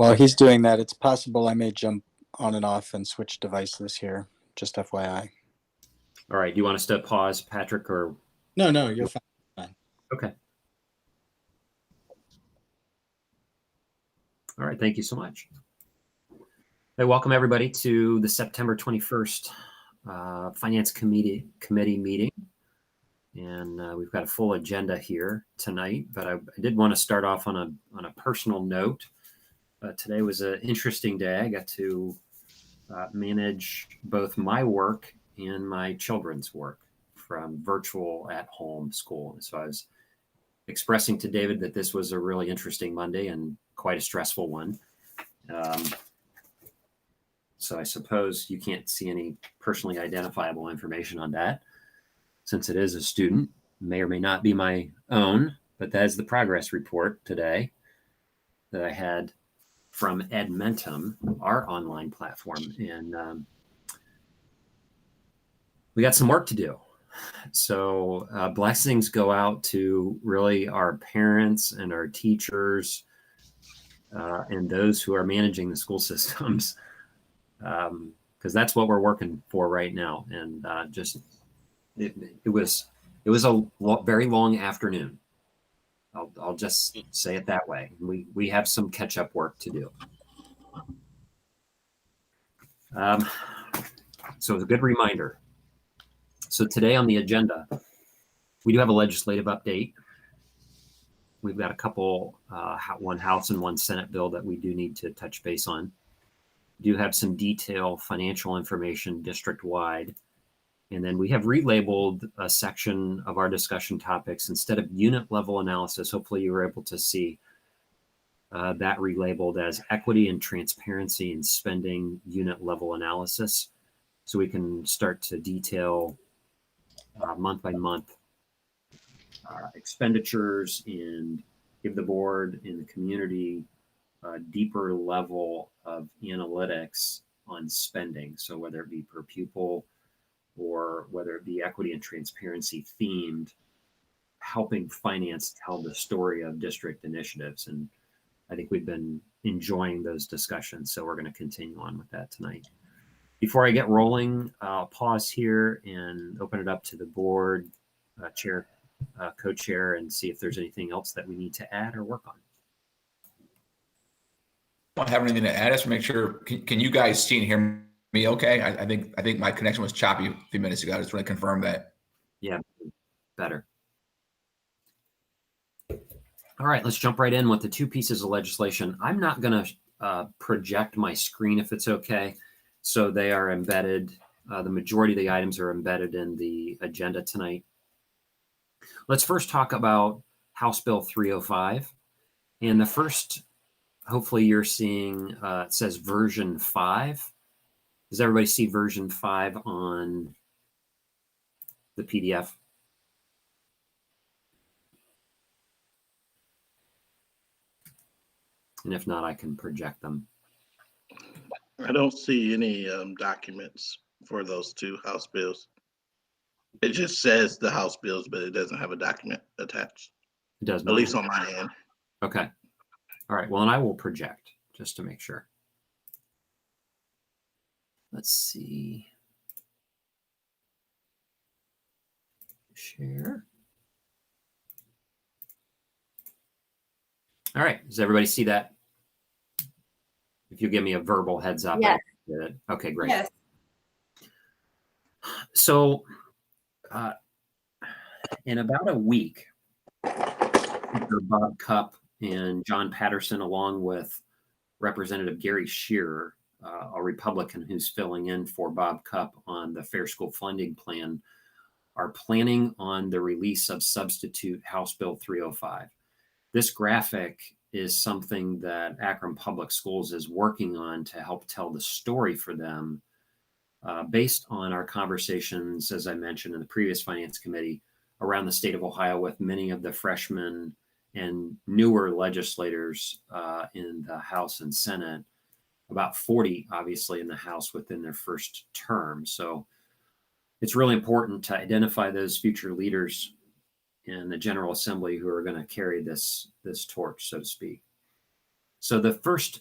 While he's doing that, it's possible I may jump on and off and switch devices here, just FYI. All right. Do you want us to pause, Patrick, or? No, you're fine. Okay. All right. Thank you so much. Hey, welcome everybody to the September 21st Finance Committee meeting. And we've got a full agenda here tonight, but I did want to start off on a personal note. Today was an interesting day. I got to manage both my work and my children's work from virtual at-home school. So I was expressing to David that this was a really interesting Monday and quite a stressful one. So I suppose you can't see any personally identifiable information on that, since it is a student. May or may not be my own, but that is the progress report today that I had from Edmentum, our online platform. And we got some work to do. So blessings go out to really our parents and our teachers and those who are managing the school systems, because that's what we're working for right now. And it was a very long afternoon. I'll just say it that way. We have some catch-up work to do. So it's a good reminder. So today on the agenda, we do have a legislative update. We've got a couple, one House and one Senate bill that we do need to touch base on. We do have some detailed financial information district-wide. And then we have relabeled a section of our discussion topics. Instead of unit level analysis, hopefully you were able to see that relabeled as equity and transparency in spending unit level analysis. So we can start to detail month by month expenditures and give the board and the community a deeper level of analytics on spending. So whether it be per pupil or whether it be equity and transparency themed, helping finance tell the story of district initiatives. And I think we've been enjoying those discussions. So we're going to continue on with that tonight. Before I get rolling, I'll pause here and open it up to the board, chair, co-chair, and see if there's anything else that we need to add or work on. I don't have anything to add. Just to make sure, can you guys see and hear me okay? I think my connection was choppy a few minutes ago. I just want to confirm that. Yeah, better. All right, let's jump right in with the two pieces of legislation. I'm not going to project my screen if it's okay. So they are embedded. The majority of the items are embedded in the agenda tonight. Let's first talk about House Bill 305. And the first, hopefully you're seeing, it says version 5. Does everybody see version 5 on the PDF? And if not, I can project them. I don't see any documents for those two House bills. It just says the House bills, but it doesn't have a document attached. It does not. At least on my end. Okay. All right. Well, and I will project just to make sure. Let's see. Share. All right. Does everybody see that? If you give me a verbal heads up. Yes. Okay, great. Yes. So in about a week, Bob Cupp and John Patterson, along with Representative Gary Shearer, a Republican who's filling in for Bob Cupp on the Fair School Funding Plan, are planning on the release of substitute House Bill 305. This graphic is something that Akron Public Schools is working on to help tell the story for them based on our conversations, as I mentioned in the previous Finance Committee, around the state of Ohio with many of the freshmen and newer legislators in the House and Senate, about 40, obviously, in the House within their first term. So it's really important to identify those future leaders in the General Assembly who are going to carry this torch, so to speak. So the first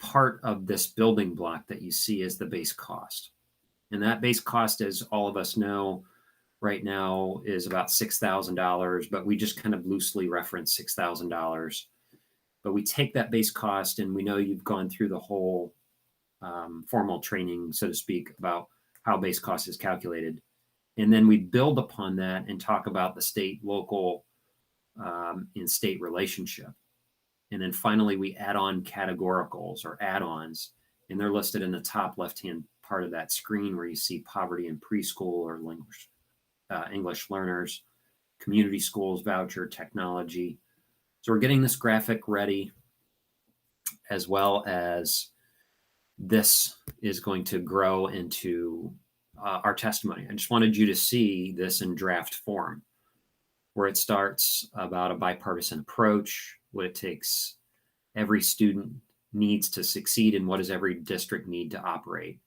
part of this building block that you see is the base cost. And that base cost, as all of us know, right now is about $6,000, but we just kind of loosely reference $6,000. But we take that base cost, and we know you've gone through the whole formal training, so to speak, about how base cost is calculated. And then we build upon that and talk about the state, local, and state relationship. And then finally, we add on categoricals or add-ons, and they're listed in the top left-hand part of that screen where you see poverty in preschool or English learners, community schools, voucher, technology. So we're getting this graphic ready, as well as this is going to grow into our testimony. I just wanted you to see this in draft form, where it starts about a bipartisan approach, what it takes every student needs to succeed, and what does every district need to operate.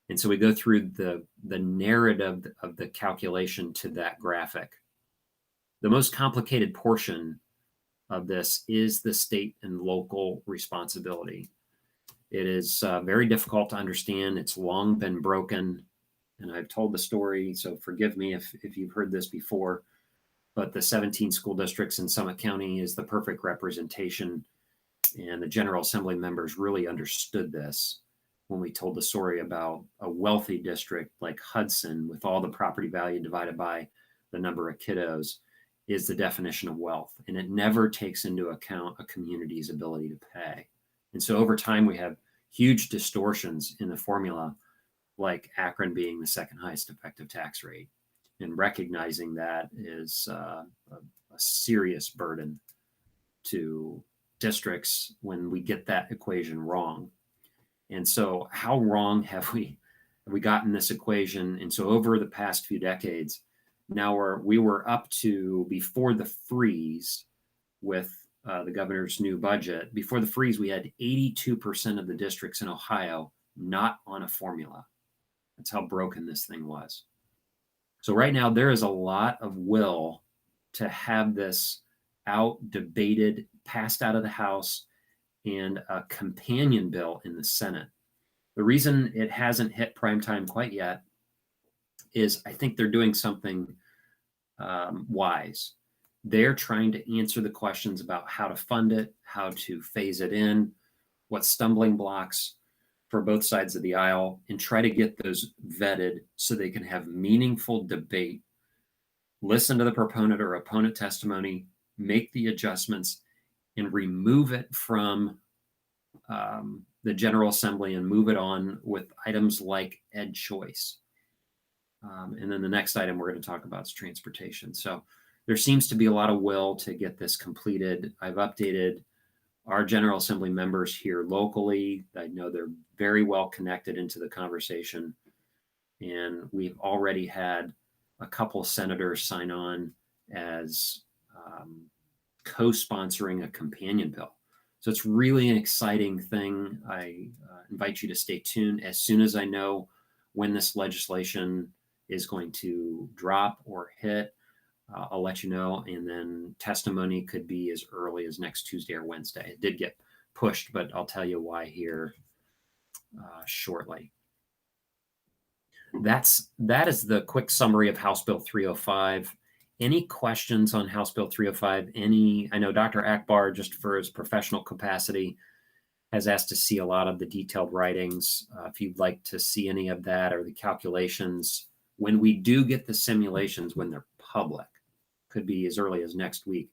And so we go through the narrative of the calculation to that graphic. The most complicated portion of this is the state and local responsibility. It is very difficult to understand. It's long been broken. And I've told the story, so forgive me if you've heard this before, but the 17 school districts in Summit County is the perfect representation. And the General Assembly members really understood this when we told the story about a wealthy district like Hudson, with all the property value divided by the number of kiddos, is the definition of wealth. And it never takes into account a community's ability to pay. And so over time, we have huge distortions in the formula, like Akron being the second highest effective tax rate. And recognizing that is a serious burden to districts when we get that equation wrong. And so how wrong have we gotten this equation? And so over the past few decades, now we were up to, before the freeze with the governor's new budget, before the freeze, we had 82% of the districts in Ohio not on a formula. That's how broken this thing was. So right now, there is a lot of will to have this out, debated, passed out of the House, and a companion bill in the Senate. The reason it hasn't hit prime time quite yet is I think they're doing something wise. They're trying to answer the questions about how to fund it, how to phase it in, what stumbling blocks for both sides of the aisle, and try to get those vetted so they can have meaningful debate, listen to the proponent or opponent testimony, make the adjustments, and remove it from the General Assembly and move it on with items like ed choice. And then the next item we're going to talk about is transportation. So there seems to be a lot of will to get this completed. I've updated our General Assembly members here locally. I know they're very well connected into the conversation. And we've already had a couple senators sign on as co-sponsoring a companion bill. So it's really an exciting thing. I invite you to stay tuned. As soon as I know when this legislation is going to drop or hit, I'll let you know. And then testimony could be as early as next Tuesday or Wednesday. It did get pushed, but I'll tell you why here shortly. That is the quick summary of House Bill 305. Any questions on House Bill 305? I know Dr. Akbar, just for his professional capacity, has asked to see a lot of the detailed writings. If you'd like to see any of that or the calculations, when we do get the simulations, when they're public, could be as early as next week,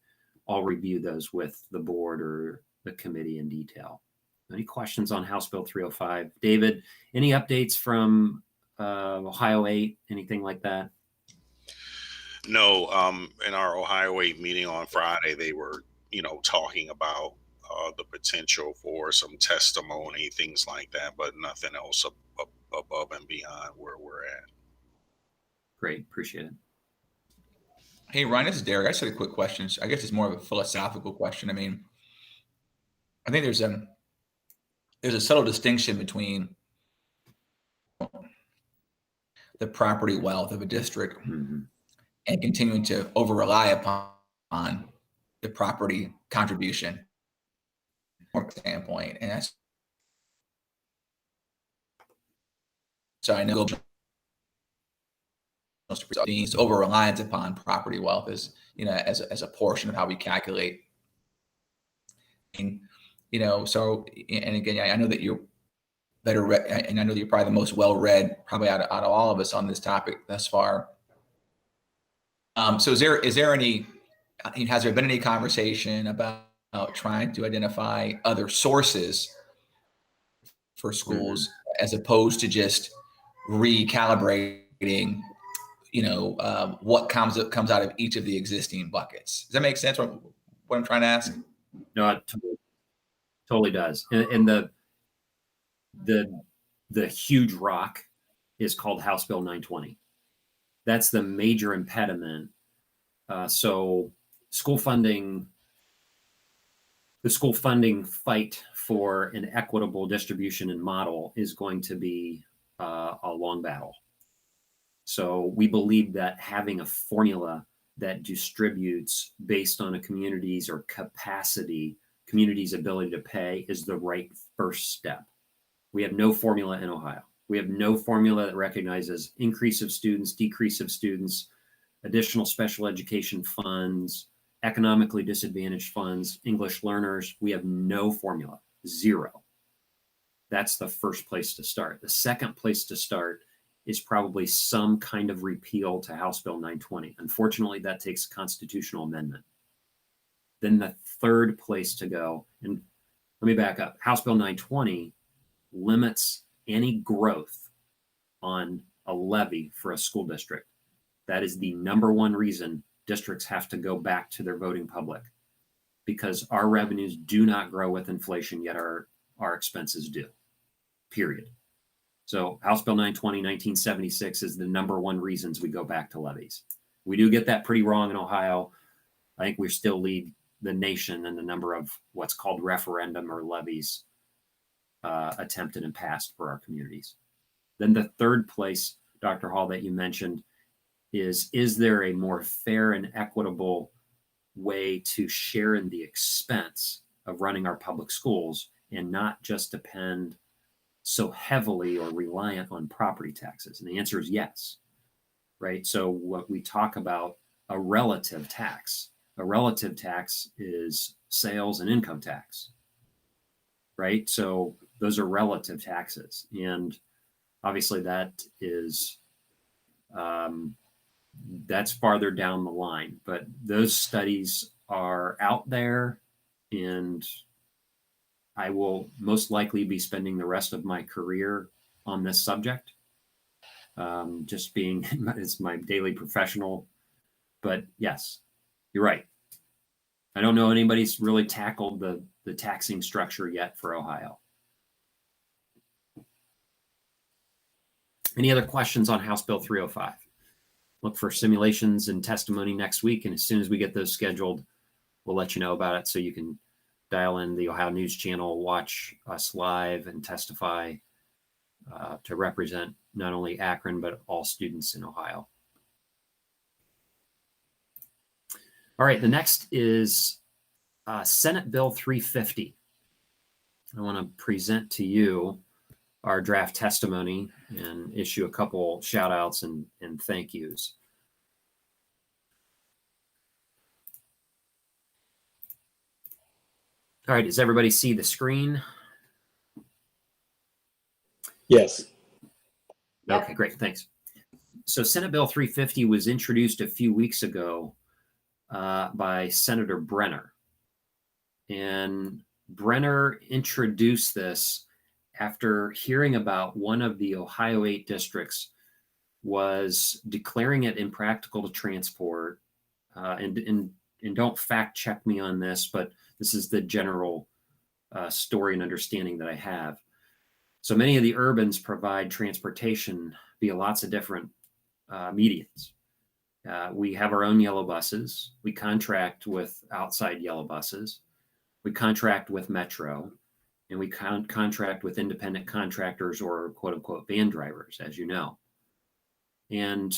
I'll review those with the board or the committee in detail. Any questions on House Bill 305? David, any updates from Ohio 8, anything like that? No, in our Ohio 8 meeting on Friday, they were, talking about the potential for some testimony, things like that, but nothing else above and beyond where we're at. Great, appreciate it. Hey, Ryan, this is Derek. I just had a quick question. I guess it's more of a philosophical question. I mean, I think there's a subtle distinction between the property wealth of a district and continuing to over-rely upon the property contribution standpoint. And that's So I know these over reliance upon property wealth is, as a portion of how we calculate. And, so, and again, I know that you're better read, and I know that you're probably the most well-read, probably out of all of us on this topic thus far. So is there any, has there been any conversation about trying to identify other sources for schools as opposed to just recalibrating, what comes out of each of the existing buckets? Does that make sense? What I'm trying to ask? No, it totally does. And the huge rock is called House Bill 920. That's the major impediment. So school funding, the school funding fight for an equitable distribution and model is going to be a long battle. So we believe that having a formula that distributes based on a community's or community's ability to pay is the right first step. We have no formula in Ohio. We have no formula that recognizes increase of students, decrease of students, additional special education funds, economically disadvantaged funds, English learners. We have no formula, zero. That's the first place to start. The second place to start is probably some kind of repeal to House Bill 920. Unfortunately, that takes a constitutional amendment. Then the third place to go, and let me back up. House Bill 920 limits any growth on a levy for a school district. That is the number one reason districts have to go back to their voting public, because our revenues do not grow with inflation, yet our expenses do, period. So House Bill 920, 1976 is the number one reasons we go back to levies. We do get that pretty wrong in Ohio. I think we still lead the nation in the number of what's called referendum or levies attempted and passed for our communities. Then the third place, Dr. Hall, that you mentioned is there a more fair and equitable way to share in the expense of running our public schools and not just depend so heavily or reliant on property taxes? And the answer is yes, right? So what we talk about, a relative tax is sales and income tax, right? So those are relative taxes. And obviously that is, that's farther down the line, but those studies are out there, and I will most likely be spending the rest of my career on this subject. Just being, it's my daily professional, but yes, you're right. I don't know anybody's really tackled the taxing structure yet for Ohio. Any other questions on House Bill 305? Look for simulations and testimony next week. And as soon as we get those scheduled, we'll let you know about it. So you can dial in the Ohio News Channel, watch us live and testify to represent not only Akron, but all students in Ohio. All right, the next is Senate Bill 350. I want to present to you our draft testimony and issue a couple shout outs and thank yous. All right, does everybody see the screen? Yes. Okay, great, thanks. So Senate Bill 350 was introduced a few weeks ago by Senator Brenner. And Brenner introduced this after hearing about one of the Ohio 8 districts was declaring it impractical to transport. And don't fact check me on this, but this is the general story and understanding that I have. So many of the urbans provide transportation via lots of different medians. We have our own yellow buses. We contract with outside yellow buses. We contract with Metro, and we contract with independent contractors or quote unquote van drivers, as you know. And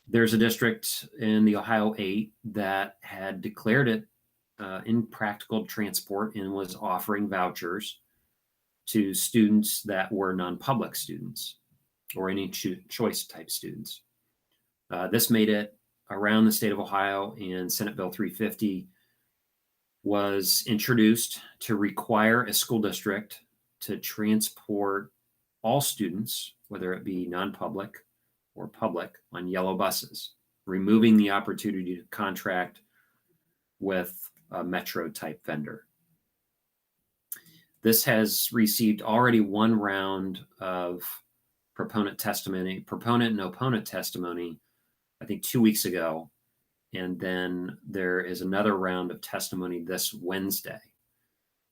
there's a district in the Ohio 8 that had declared it impractical to transport and was offering vouchers to students that were non-public students or any choice type students. This made it around the state of Ohio, and Senate Bill 350 was introduced to require a school district to transport all students, whether it be non-public or public, on yellow buses, removing the opportunity to contract with a metro type vendor. This has received already one round of proponent and opponent testimony, I think 2 weeks ago. And then there is another round of testimony this Wednesday.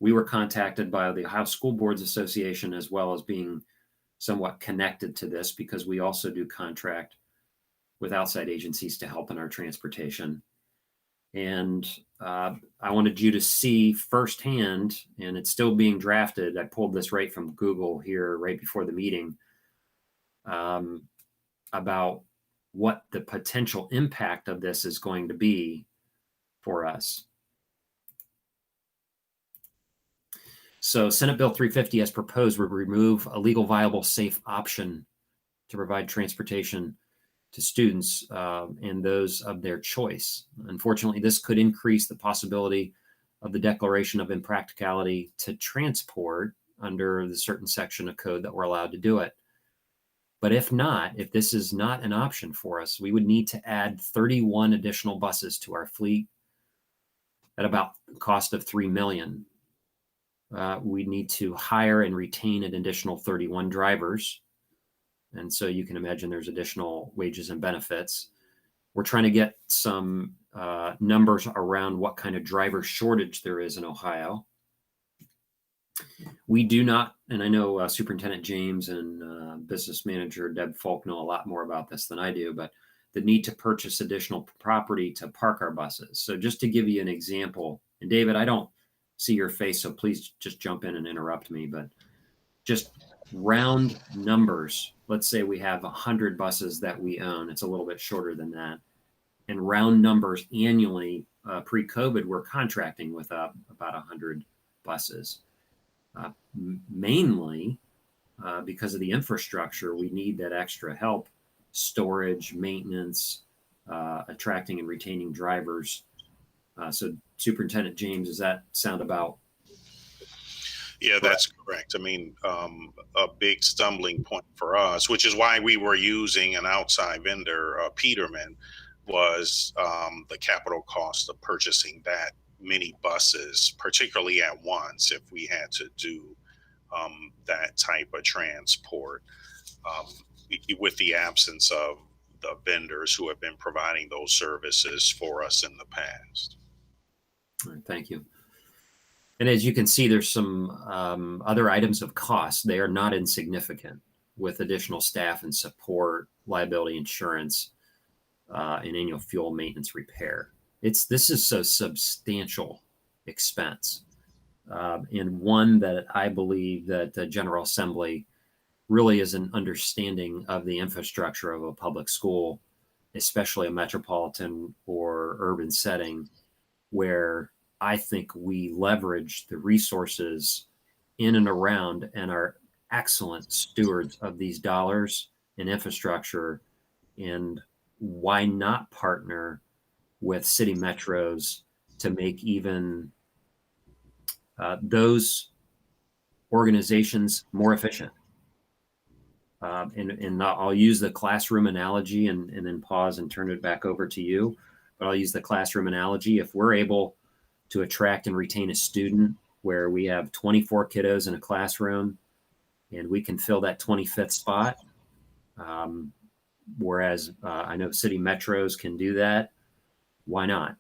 We were contacted by the Ohio School Boards Association, as well as being somewhat connected to this, because we also do contract with outside agencies to help in our transportation. And I wanted you to see firsthand, and it's still being drafted. I pulled this right from Google here right before the meeting, about what the potential impact of this is going to be for us. So Senate Bill 350, as proposed, would remove a legal, viable, safe option to provide transportation to students and those of their choice. Unfortunately, this could increase the possibility of the declaration of impracticality to transport under the certain section of code that we're allowed to do it. But if not, if this is not an option for us, we would need to add 31 additional buses to our fleet at about the cost of $3 million. We need to hire and retain an additional 31 drivers. And so you can imagine there's additional wages and benefits. We're trying to get some numbers around what kind of driver shortage there is in Ohio. We do not, and I know Superintendent James and Business Manager Deb Folk know a lot more about this than I do, but the need to purchase additional property to park our buses. So just to give you an example, and David, I don't see your face, so please just jump in and interrupt me, but just round numbers. Let's say we have 100 buses that we own. It's a little bit shorter than that. And round numbers annually, pre-COVID, we're contracting with about 100 buses. Mainly because of the infrastructure, we need that extra help, storage, maintenance, attracting and retaining drivers. So Superintendent James, does that sound about? Yeah, that's correct. I mean, a big stumbling point for us, which is why we were using an outside vendor, Peterman, was the capital cost of purchasing that many buses, particularly at once, if we had to do that type of transport, with the absence of the vendors who have been providing those services for us in the past. All right, thank you. And as you can see, there's some other items of cost. They are not insignificant, with additional staff and support, liability insurance, and annual fuel maintenance repair. This is a substantial expense, and one that I believe that the General Assembly really is an understanding of the infrastructure of a public school, especially a metropolitan or urban setting, where I think we leverage the resources in and around and are excellent stewards of these dollars in infrastructure. And why not partner with city metros to make even those organizations more efficient? And I'll use the classroom analogy and then pause and turn it back over to you. But I'll use the classroom analogy. If we're able to attract and retain a student where we have 24 kiddos in a classroom and we can fill that 25th spot, whereas I know city metros can do that, why not?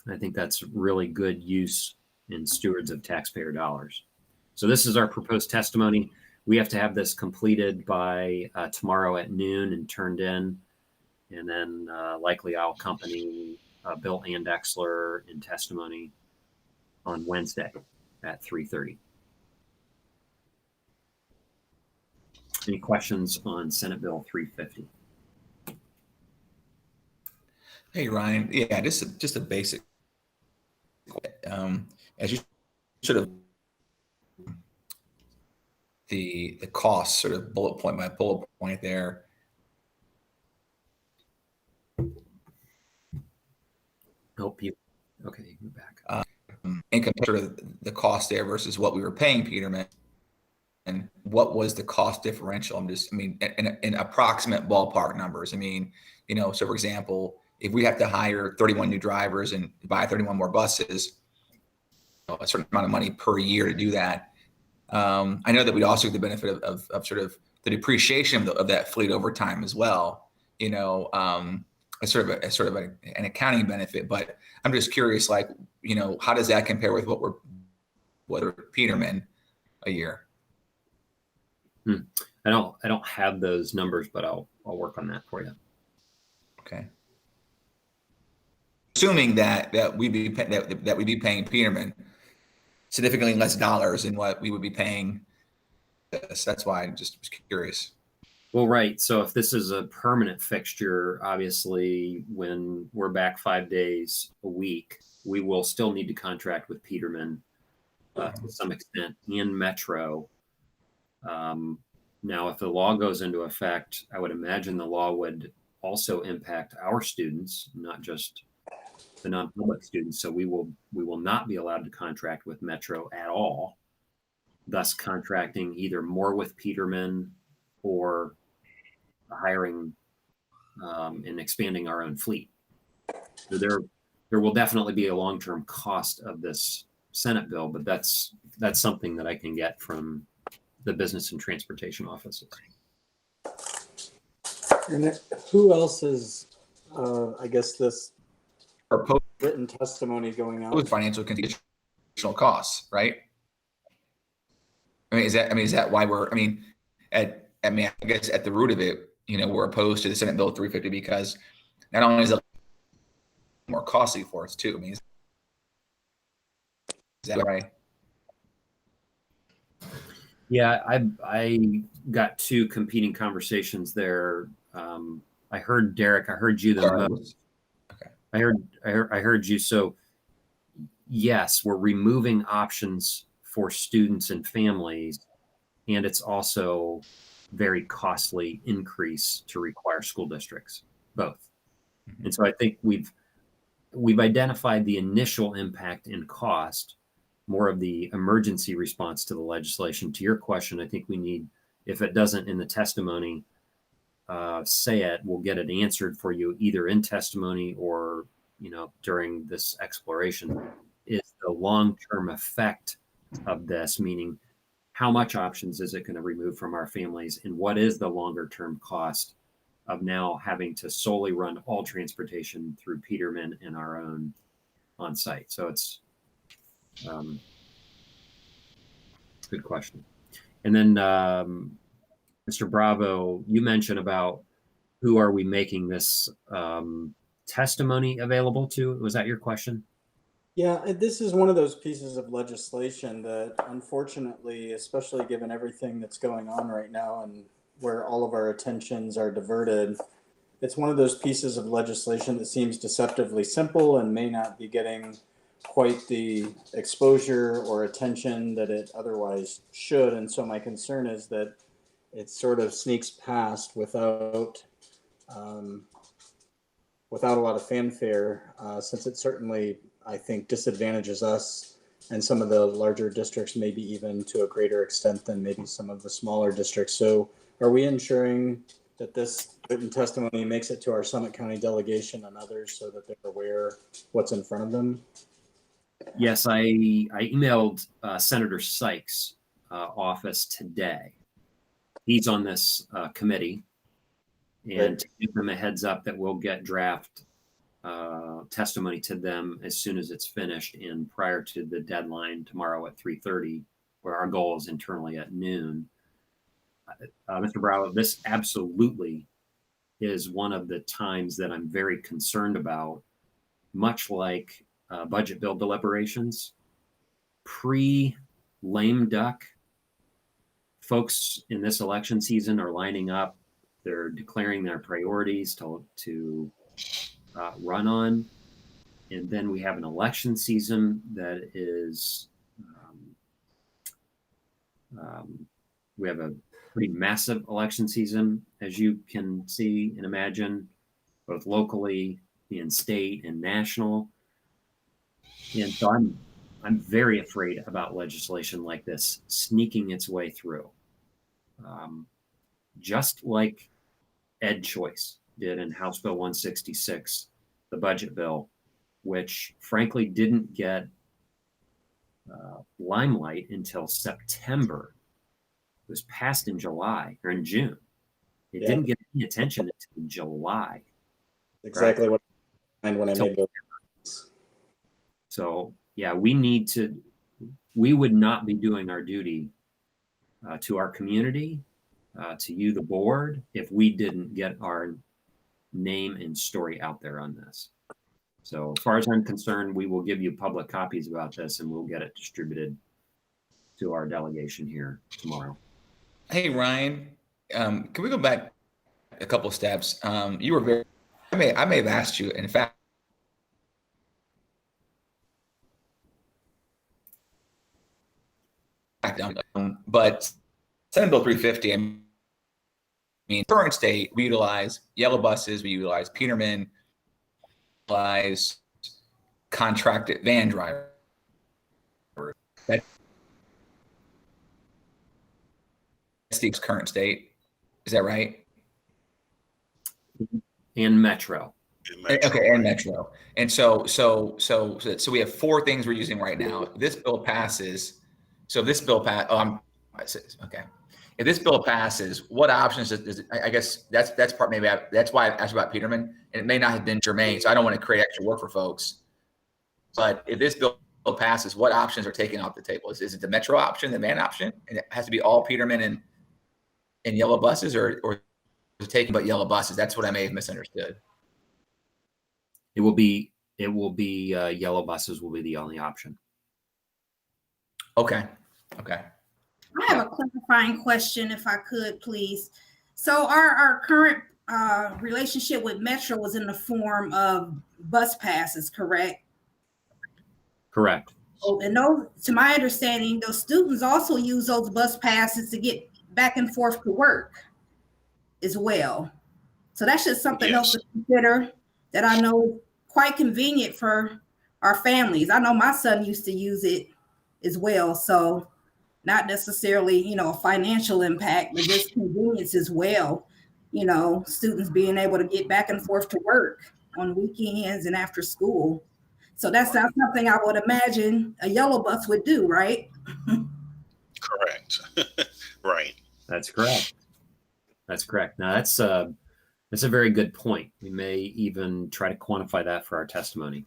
I think that's really good use in stewards of taxpayer dollars. So this is our proposed testimony. We have to have this completed by tomorrow at noon and turned in. And then likely I'll accompany Bill Andexler in testimony on Wednesday at 3:30. Any questions on Senate Bill 350? Hey, Ryan. Yeah, just a basic. As you sort of the cost sort of bullet point by bullet point there. Help you. Okay, you're back. And compare sort of the cost there versus what we were paying Peterman, and what was the cost differential? In approximate ballpark numbers. I mean, so for example, if we have to hire 31 new drivers and buy 31 more buses, a certain amount of money per year to do that. I know that we'd also get the benefit of sort of the depreciation of that fleet over time as well. As sort of an accounting benefit. But I'm just curious, like, how does that compare with what we're Peterman a year? I don't have those numbers, but I'll work on that for you. Okay. Assuming that we'd be paying Peterman significantly less dollars than what we would be paying this. That's why I just was curious. Well, right. So if this is a permanent fixture, obviously when we're back 5 days a week, we will still need to contract with Peterman to some extent in Metro. Now, if the law goes into effect, I would imagine the law would also impact our students, not just the non-public students. So we will not be allowed to contract with Metro at all, thus contracting either more with Peterman or hiring and expanding our own fleet. So there will definitely be a long-term cost of this Senate bill, but that's something that I can get from the business and transportation offices. And who else is, I guess, this Proposed written testimony going out? financial conditional costs, right? Is that why we're? I guess at the root of it, we're opposed to the Senate Bill 350 because not only is it more costly for us too. Is that right? Yeah, I got two competing conversations there. I heard Derek. I heard you the most. Okay. I heard you. So yes, we're removing options for students and families, and it's also very costly increase to require school districts, both. And so I think we've identified the initial impact in cost, more of the emergency response to the legislation. To your question, I think we need, if it doesn't in the testimony say it, we'll get it answered for you either in testimony or during this exploration, is the long-term effect of this, meaning how much options is it going to remove from our families, and what is the longer-term cost of now having to solely run all transportation through Peterman and our own on-site? So it's good question. And then Mr. Bravo, you mentioned about who are we making this testimony available to? Was that your question? Yeah, this is one of those pieces of legislation that, unfortunately, especially given everything that's going on right now and where all of our attentions are diverted, it's one of those pieces of legislation that seems deceptively simple and may not be getting quite the exposure or attention that it otherwise should. And so my concern is that it sort of sneaks past without a lot of fanfare, since it certainly, I think, disadvantages us and some of the larger districts, maybe even to a greater extent than maybe some of the smaller districts. So are we ensuring that this written testimony makes it to our Summit County delegation and others so that they're aware what's in front of them? Yes, I emailed Senator Sykes' office today. He's on this committee, and to give them a heads up that we'll get draft testimony to them as soon as it's finished and prior to the deadline tomorrow at 3:30, where our goal is internally at noon. Mr. Bravo, this absolutely is one of the times that I'm very concerned about, much like budget bill deliberations. Pre-lame duck, folks in this election season are lining up. They're declaring their priorities to run on. And then we have an election season that is We have a pretty massive election season, as you can see and imagine, both locally, in state and national. And so I'm very afraid about legislation like this sneaking its way through. Just like Ed Choice did in House Bill 166, the budget bill, which frankly didn't get limelight until September. It was passed in July or in June. It didn't get any attention until July. Exactly what I meant when I made those. So yeah, we would not be doing our duty to our community, to you, the board, if we didn't get our name and story out there on this. So as far as I'm concerned, we will give you public copies about this and we'll get it distributed to our delegation here tomorrow. Hey, Ryan, can we go back a couple steps? You were very, I may have asked you, in fact, but Senate Bill 350, I mean, current state, we utilize yellow buses, we utilize Peterman, utilize contracted van driver. That's the current state. Is that right? And Metro. Okay, and Metro. And so we have four things we're using right now. If this bill passes, so if this bill okay. If this bill passes, what options does I guess that's part, maybe that's why I asked about Peterman, and it may not have been germane, so I don't want to create extra work for folks. But if this bill passes, what options are taken off the table? Is it the Metro option, the van option, and it has to be all Peterman and yellow buses, or taking but yellow buses? That's what I may have misunderstood. It will be yellow buses will be the only option. Okay. I have a clarifying question, if I could, please. So our current relationship with Metro was in the form of bus passes, correct? Correct. Oh, and those, to my understanding, those students also use those bus passes to get back and forth to work as well. So that's just something else to consider that I know is quite convenient for our families. I know my son used to use it as well. So not necessarily, a financial impact, but just convenience as well. Students being able to get back and forth to work on weekends and after school. So that's not something I would imagine a yellow bus would do, right? Correct. Right. That's correct. Now that's a very good point. We may even try to quantify that for our testimony.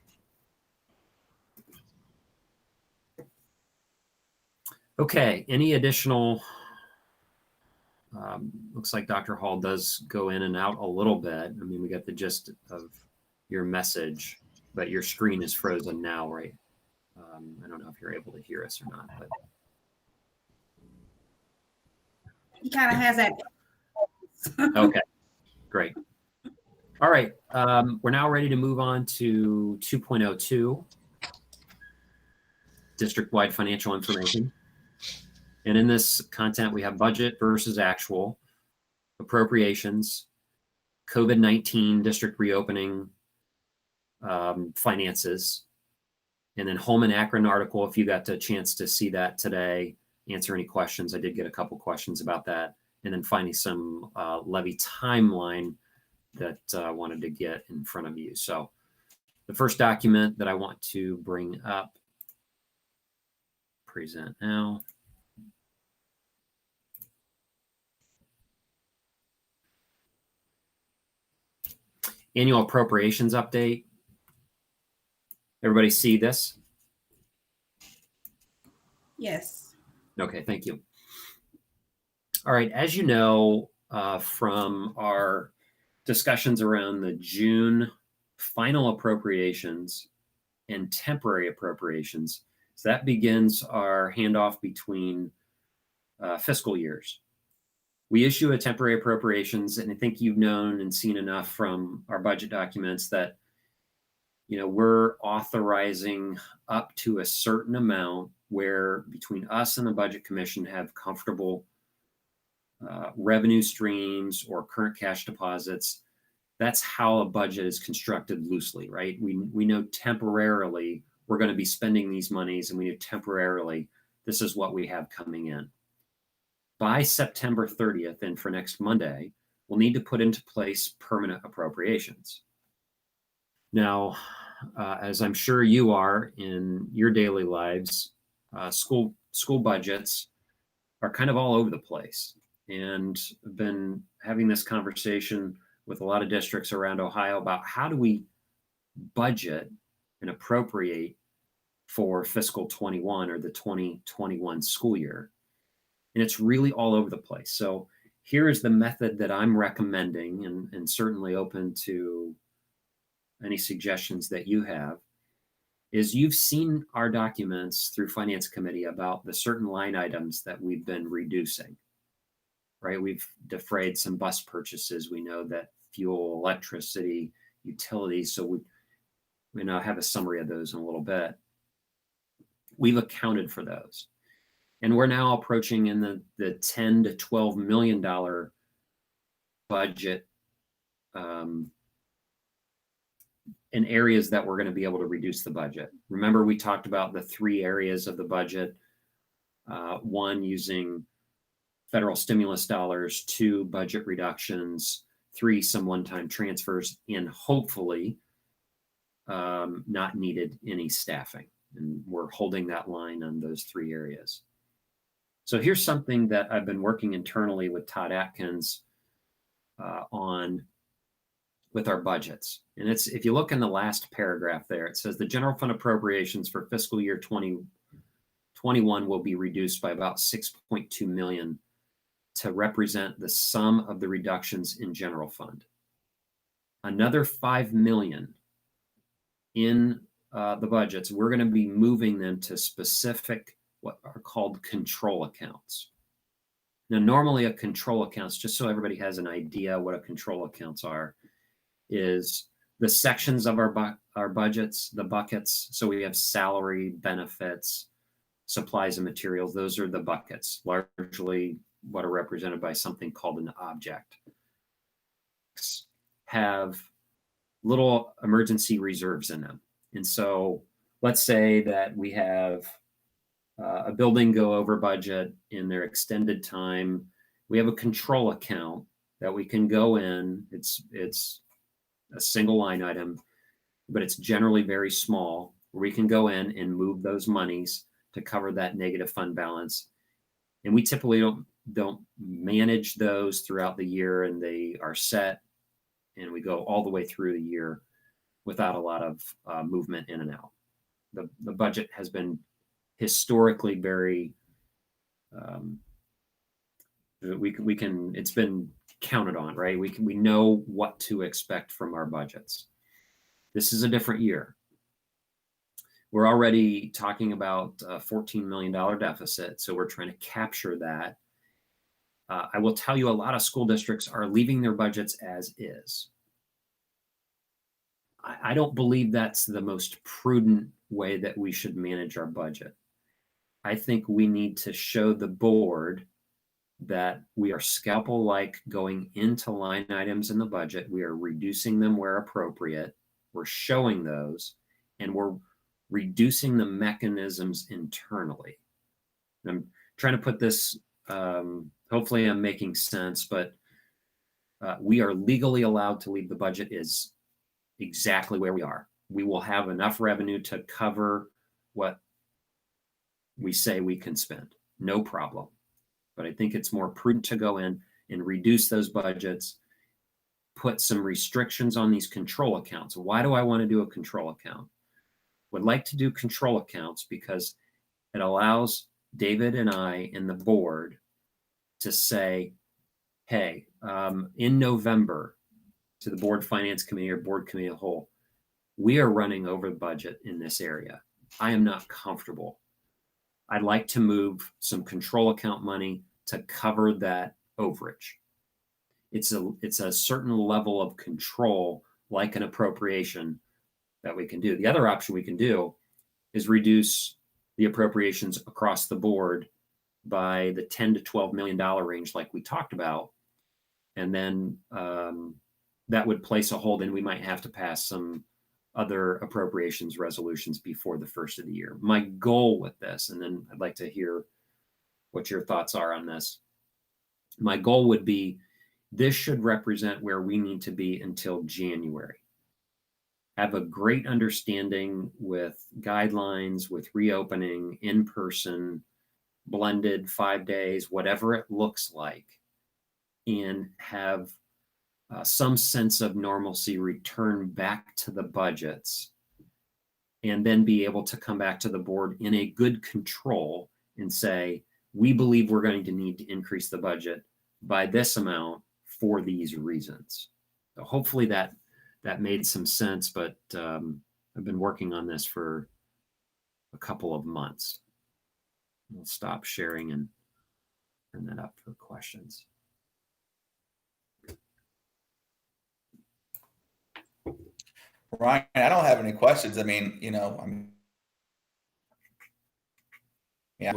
Okay, any additional, looks like Dr. Hall does go in and out a little bit. I mean, we got the gist of your message, but your screen is frozen now, right? I don't know if you're able to hear us or not, but. He kind of has that. Okay, great. All right, we're now ready to move on to 2.02, district-wide financial information. And in this content, we have budget versus actual, appropriations, COVID-19 district reopening, finances, and then Holman Akron article. If you got the chance to see that today, answer any questions. I did get a couple questions about that. And then finally some levy timeline that I wanted to get in front of you. So the first document that I want to bring up, present now. Annual appropriations update. Everybody see this? Yes. Okay, thank you. All right, as you know from our discussions around the June final appropriations and temporary appropriations, so that begins our handoff between fiscal years. We issue a temporary appropriations, and I think you've known and seen enough from our budget documents that we're authorizing up to a certain amount where between us and the Budget Commission have comfortable revenue streams or current cash deposits. That's how a budget is constructed loosely, right? We know temporarily we're going to be spending these monies, and we know temporarily this is what we have coming in. By September 30th and for next Monday, we'll need to put into place permanent appropriations. Now, as I'm sure you are in your daily lives, school budgets are kind of all over the place. And I've been having this conversation with a lot of districts around Ohio about how do we budget and appropriate for fiscal 21 or the 2021 school year. And it's really all over the place. So here is the method that I'm recommending, and certainly open to any suggestions that you have, is you've seen our documents through Finance Committee about the certain line items that we've been reducing, right? We've defrayed some bus purchases. We know that fuel, electricity, utilities. So we now have a summary of those in a little bit. We've accounted for those. And we're now approaching in the $10 to $12 million budget in areas that we're going to be able to reduce the budget. Remember, we talked about the 3 areas of the budget. 1, using federal stimulus dollars. 2, budget reductions. 3, some one-time transfers, and hopefully not needed any staffing. And we're holding that line on those 3 areas. So here's something that I've been working internally with Todd Atkins on with our budgets. And it's, if you look in the last paragraph there, it says the general fund appropriations for fiscal year 2021 will be reduced by about 6.2 million to represent the sum of the reductions in general fund. Another 5 million in the budgets, we're going to be moving them to specific, what are called control accounts. Now, normally a control accounts, just so everybody has an idea what a control accounts are, is the sections of our budgets, the buckets. So we have salary, benefits, supplies and materials. Those are the buckets, largely what are represented by something called an object. Have little emergency reserves in them. And so let's say that we have a building go over budget in their extended time. We have a control account that we can go in. It's a single line item, but it's generally very small, where we can go in and move those monies to cover that negative fund balance. And we typically don't manage those throughout the year, and they are set, and we go all the way through the year without a lot of movement in and out. The budget has been historically very, it's been counted on, right? We know what to expect from our budgets. This is a different year. We're already talking about a $14 million deficit, so we're trying to capture that. I will tell you, a lot of school districts are leaving their budgets as is. I don't believe that's the most prudent way that we should manage our budget. I think we need to show the board that we are scalpel-like going into line items in the budget. We are reducing them where appropriate. We're showing those, and we're reducing the mechanisms internally. And I'm trying to put this, hopefully I'm making sense, but we are legally allowed to leave the budget is exactly where we are. We will have enough revenue to cover what we say we can spend, no problem. But I think it's more prudent to go in and reduce those budgets, put some restrictions on these control accounts. Why do I want to do a control account? Would like to do control accounts because it allows David and I and the board to say, hey, in November, to the board finance committee or board committee as a whole, we are running over the budget in this area. I am not comfortable. I'd like to move some control account money to cover that overage. It's a certain level of control, like an appropriation, that we can do. The other option we can do is reduce the appropriations across the board by the $10 to $12 million range, like we talked about. And then that would place a hold, and we might have to pass some other appropriations resolutions before the first of the year. My goal with this, and then I'd like to hear what your thoughts are on this. My goal would be, this should represent where we need to be until January. Have a great understanding with guidelines, with reopening, in person, blended 5 days, whatever it looks like, and have some sense of normalcy return back to the budgets, and then be able to come back to the board in a good control and say, we believe we're going to need to increase the budget by this amount for these reasons. So hopefully that made some sense, but I've been working on this for a couple of months. We'll stop sharing and turn that up for questions. Ryan, I don't have any questions. I mean, yeah.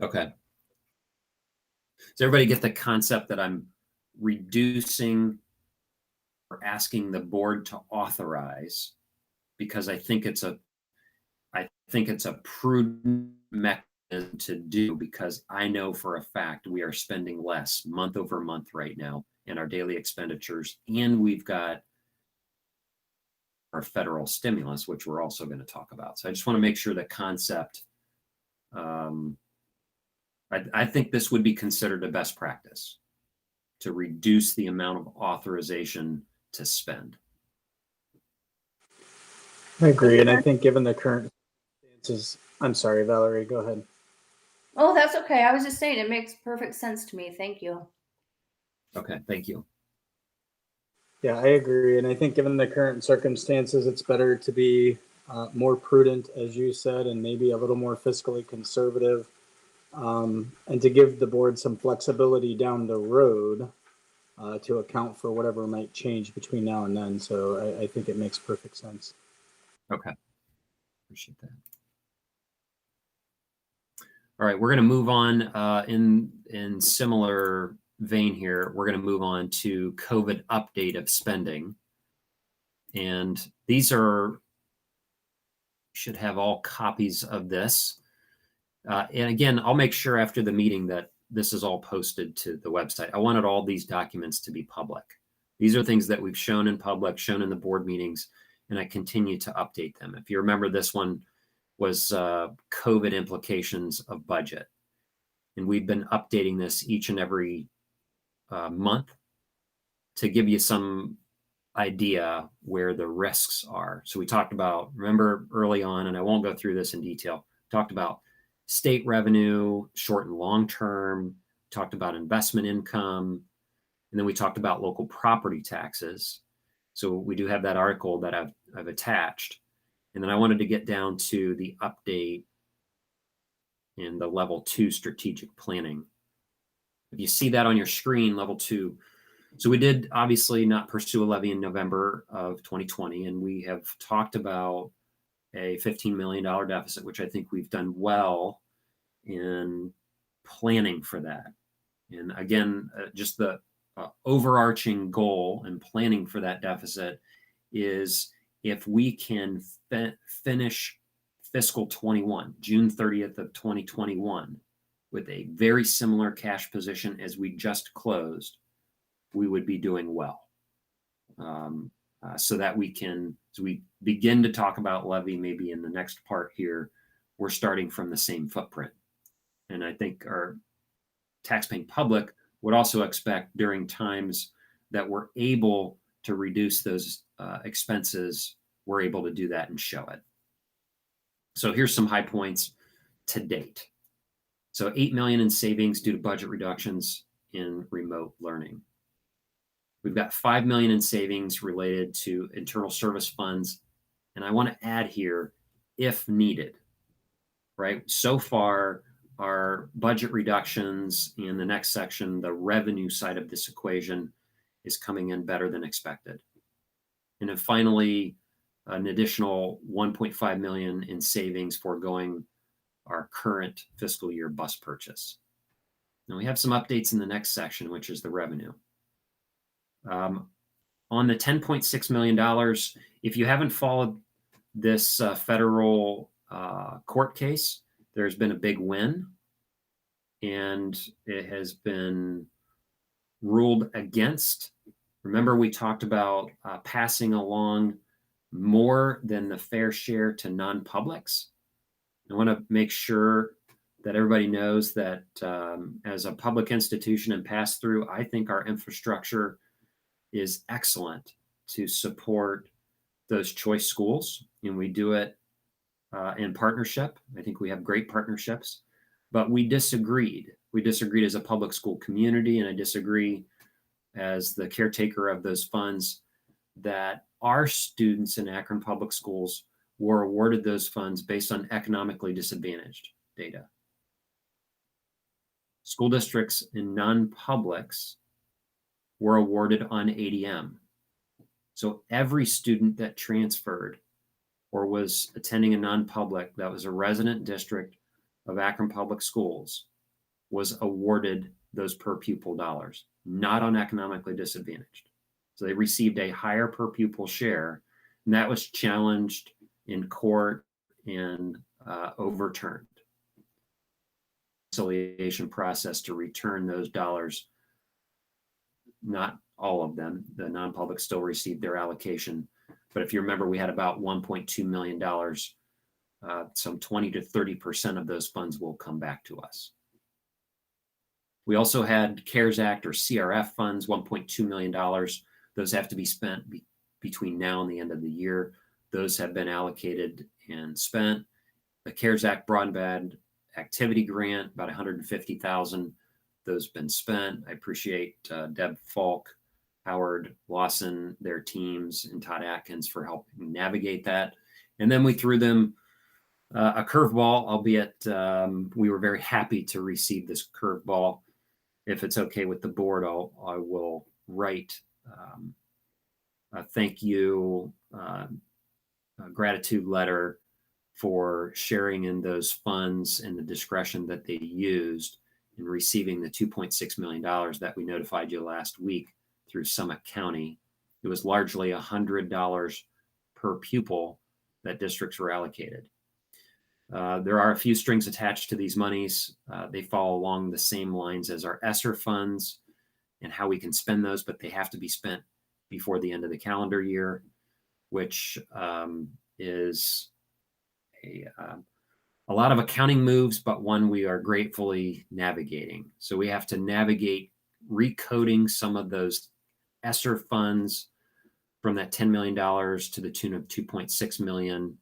Okay. Does everybody get the concept that I'm reducing or asking the board to authorize, because I think it's a prudent mechanism to do, because I know for a fact we are spending less month over month right now in our daily expenditures, and we've got our federal stimulus, which we're also going to talk about. So I just want to make sure the concept, I think this would be considered a best practice to reduce the amount of authorization to spend. I agree. And I think given the current circumstances, I'm sorry, Valerie, go ahead. Oh, that's okay. I was just saying, it makes perfect sense to me. Thank you. Okay, thank you. Yeah, I agree. And I think given the current circumstances, it's better to be more prudent, as you said, and maybe a little more fiscally conservative, and to give the board some flexibility down the road to account for whatever might change between now and then. So I think it makes perfect sense. Okay, appreciate that. All right, we're going to move on in similar vein here. We're going to move on to COVID update of spending. And these should have all copies of this. And again, I'll make sure after the meeting that this is all posted to the website. I wanted all these documents to be public. These are things that we've shown in public, shown in the board meetings, and I continue to update them. If you remember, this one was COVID implications of budget. And we've been updating this each and every month to give you some idea where the risks are. So we talked about, remember early on, and I won't go through this in detail, talked about state revenue, short and long term, talked about investment income, and then we talked about local property taxes. So we do have that article that I've attached. And then I wanted to get down to the update in the level 2 strategic planning. If you see that on your screen, level 2. So we did obviously not pursue a levy in November of 2020, and we have talked about a $15 million deficit, which I think we've done well in planning for that. And again, just the overarching goal and planning for that deficit is, if we can finish fiscal 21, June 30th of 2021, with a very similar cash position as we just closed, we would be doing well. So that we can, as we begin to talk about levy, maybe in the next part here, we're starting from the same footprint. And I think our taxpaying public would also expect, during times that we're able to reduce those expenses, we're able to do that and show it. So here's some high points to date. So $8 million in savings due to budget reductions in remote learning. We've got $5 million in savings related to internal service funds. And I want to add here, if needed, right? So far, our budget reductions in the next section, the revenue side of this equation, is coming in better than expected. And then finally, an additional $1.5 million in savings foregoing our current fiscal year bus purchase. Now we have some updates in the next section, which is the revenue. On the $10.6 million, if you haven't followed this federal court case, there's been a big win, and it has been ruled against. Remember, we talked about passing along more than the fair share to non-publics. I want to make sure that everybody knows that as a public institution and pass through, I think our infrastructure is excellent to support those choice schools, and we do it in partnership. I think we have great partnerships, but we disagreed. We disagreed as a public school community, and I disagree as the caretaker of those funds that our students in Akron Public Schools were awarded those funds based on economically disadvantaged data. School districts in non-publics were awarded on ADM. So every student that transferred or was attending a non-public that was a resident district of Akron Public Schools was awarded those per pupil dollars, not on economically disadvantaged. So they received a higher per pupil share, and that was challenged in court and overturned. Reconciliation process to return those dollars. Not all of them. The non-public still received their allocation. But if you remember, we had about $1.2 million. Some 20 to 30% of those funds will come back to us. We also had CARES Act or CRF funds, $1.2 million. Those have to be spent between now and the end of the year. Those have been allocated and spent. The CARES Act broadband activity grant, about $150,000. Those been spent. I appreciate Deb Falk, Howard Lawson, their teams, and Todd Atkins for helping navigate that. And then we threw them a curveball, albeit we were very happy to receive this curveball. If it's okay with the board, I will write a thank you, a gratitude letter for sharing in those funds and the discretion that they used in receiving the $2.6 million that we notified you last week through Summit County. It was largely $100 per pupil that districts were allocated. There are a few strings attached to these monies. They follow along the same lines as our ESSER funds and how we can spend those, but they have to be spent before the end of the calendar year, which is a lot of accounting moves, but one we are gratefully navigating. So we have to navigate recoding some of those ESSER funds from that $10 million to the tune of $2.6 million,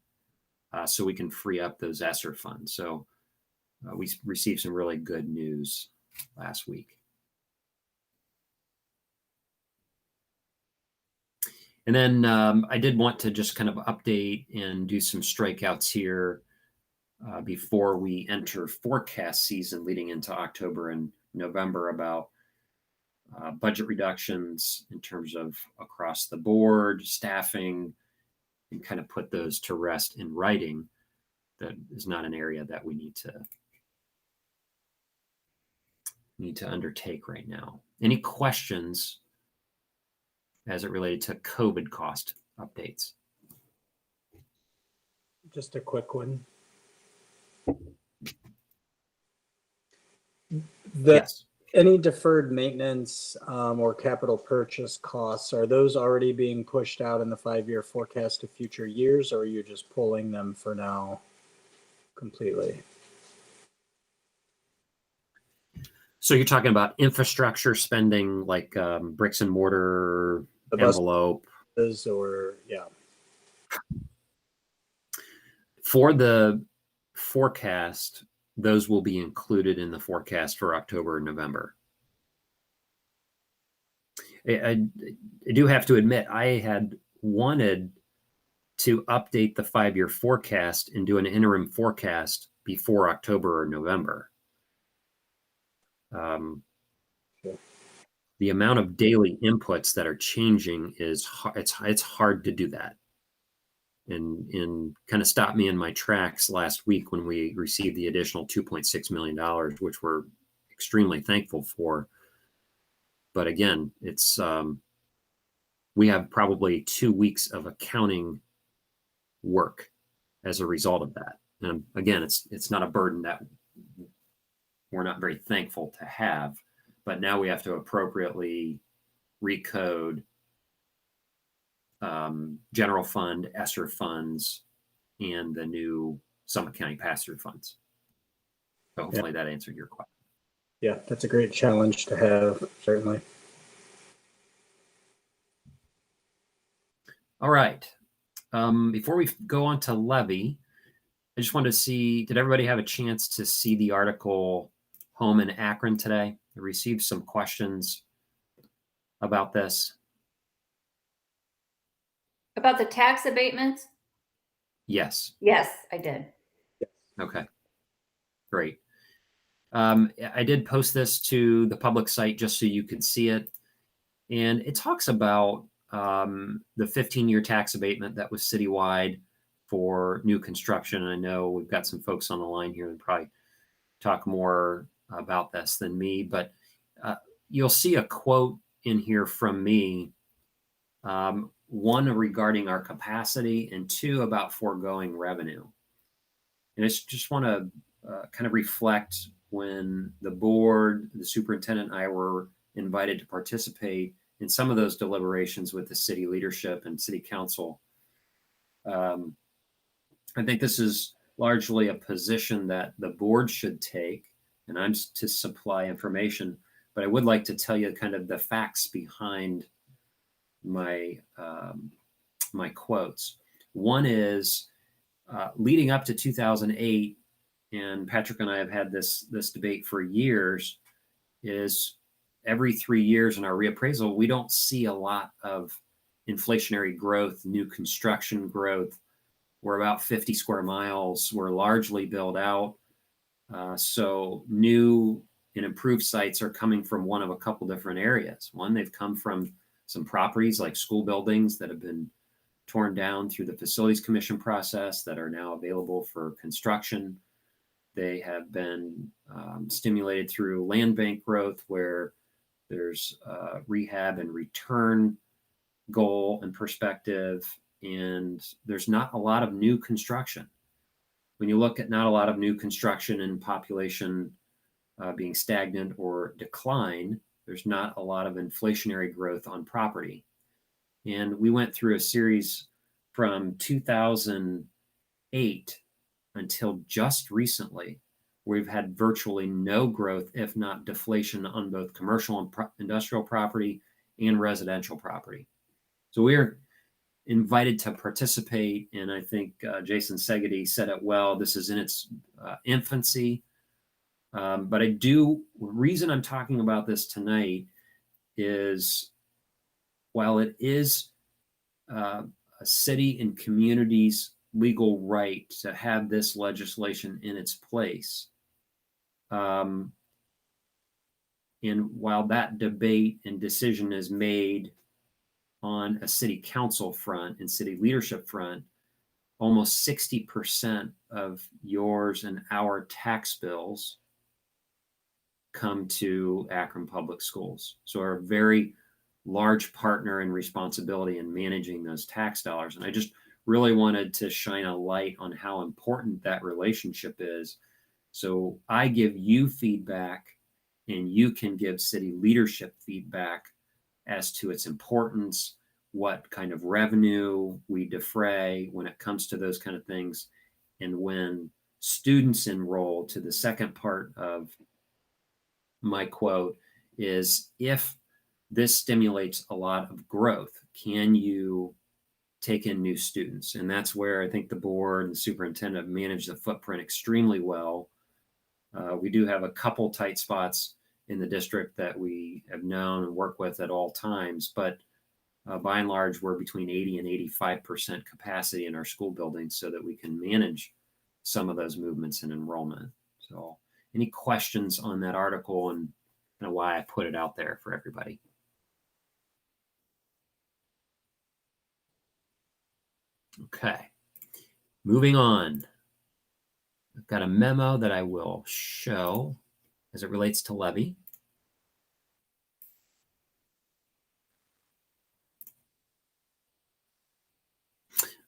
so we can free up those ESSER funds. So we received some really good news last week. And then I did want to just kind of update and do some strikeouts here before we enter forecast season leading into October and November about budget reductions in terms of across the board, staffing, and kind of put those to rest in writing. That is not an area that we need to undertake right now. Any questions as it related to COVID cost updates? Just a quick one. Yes. Any deferred maintenance or capital purchase costs, are those already being pushed out in the 5-year forecast to future years, or are you just pulling them for now completely? So you're talking about infrastructure spending, like bricks and mortar, The envelope? buses, or yeah. For the forecast, those will be included in the forecast for October and November. I do have to admit, I had wanted to update the 5-year forecast and do an interim forecast before October or November. The amount of daily inputs that are changing is it's hard to do that. and kind of stopped me in my tracks last week when we received the additional $2.6 million, which we're extremely thankful for. But again, it's we have probably 2 weeks of accounting work as a result of that. And again, it's not a burden that we're not very thankful to have, but now we have to appropriately recode general fund, ESSER funds, and the new Summit County pass-through funds. So hopefully that answered your question. Yeah, that's a great challenge to have, certainly. All right. Before we go on to levy, I just wanted to see, did everybody have a chance to see the article Home in Akron today? I received some questions about this. About the tax abatements? Yes. Yes, I did. Okay. Great. I did post this to the public site just so you could see it. And it talks about the 15-year tax abatement that was citywide for new construction. And I know we've got some folks on the line here that probably talk more about this than me, but you'll see a quote in here from me, one regarding our capacity and two about foregoing revenue. And I just want to kind of reflect when the board, the superintendent and I were invited to participate in some of those deliberations with the city leadership and city council. I think this is largely a position that the board should take, and I'm to supply information, but I would like to tell you kind of the facts behind my my quotes. One is leading up to 2008, and Patrick and I have had this debate for years, is every 3 years in our reappraisal, we don't see a lot of inflationary growth, new construction growth. We're about 50 square miles. We're largely built out. So new and improved sites are coming from one of a couple different areas. One, they've come from some properties like school buildings that have been torn down through the Facilities Commission process that are now available for construction. They have been stimulated through land bank growth where there's rehab and return goal and perspective, and there's not a lot of new construction. When you look at not a lot of new construction and population being stagnant or decline, there's not a lot of inflationary growth on property. And we went through a series from 2008 until just recently, where we've had virtually no growth, if not deflation, on both commercial and industrial property and residential property. So we're invited to participate, and I think Jason Segedy said it well. This is in its infancy, but the reason I'm talking about this tonight is while it is a city and community's legal right to have this legislation in its place, and while that debate and decision is made on a city council front and city leadership front, almost 60% of yours and our tax bills come to Akron Public Schools. So we're a very large partner in responsibility in managing those tax dollars. And I just really wanted to shine a light on how important that relationship is. So I give you feedback and you can give city leadership feedback as to its importance, what kind of revenue we defray when it comes to those kind of things. And when students enroll, to the second part of my quote, is if this stimulates a lot of growth, can you take in new students? And that's where I think the board and the superintendent have managed the footprint extremely well. We do have a couple tight spots in the district that we have known and work with at all times, but by and large, we're between 80 and 85% capacity in our school buildings so that we can manage some of those movements in enrollment. So any questions on that article and kind of why I put it out there for everybody? Okay. moving on. I've got a memo that I will show as it relates to levy.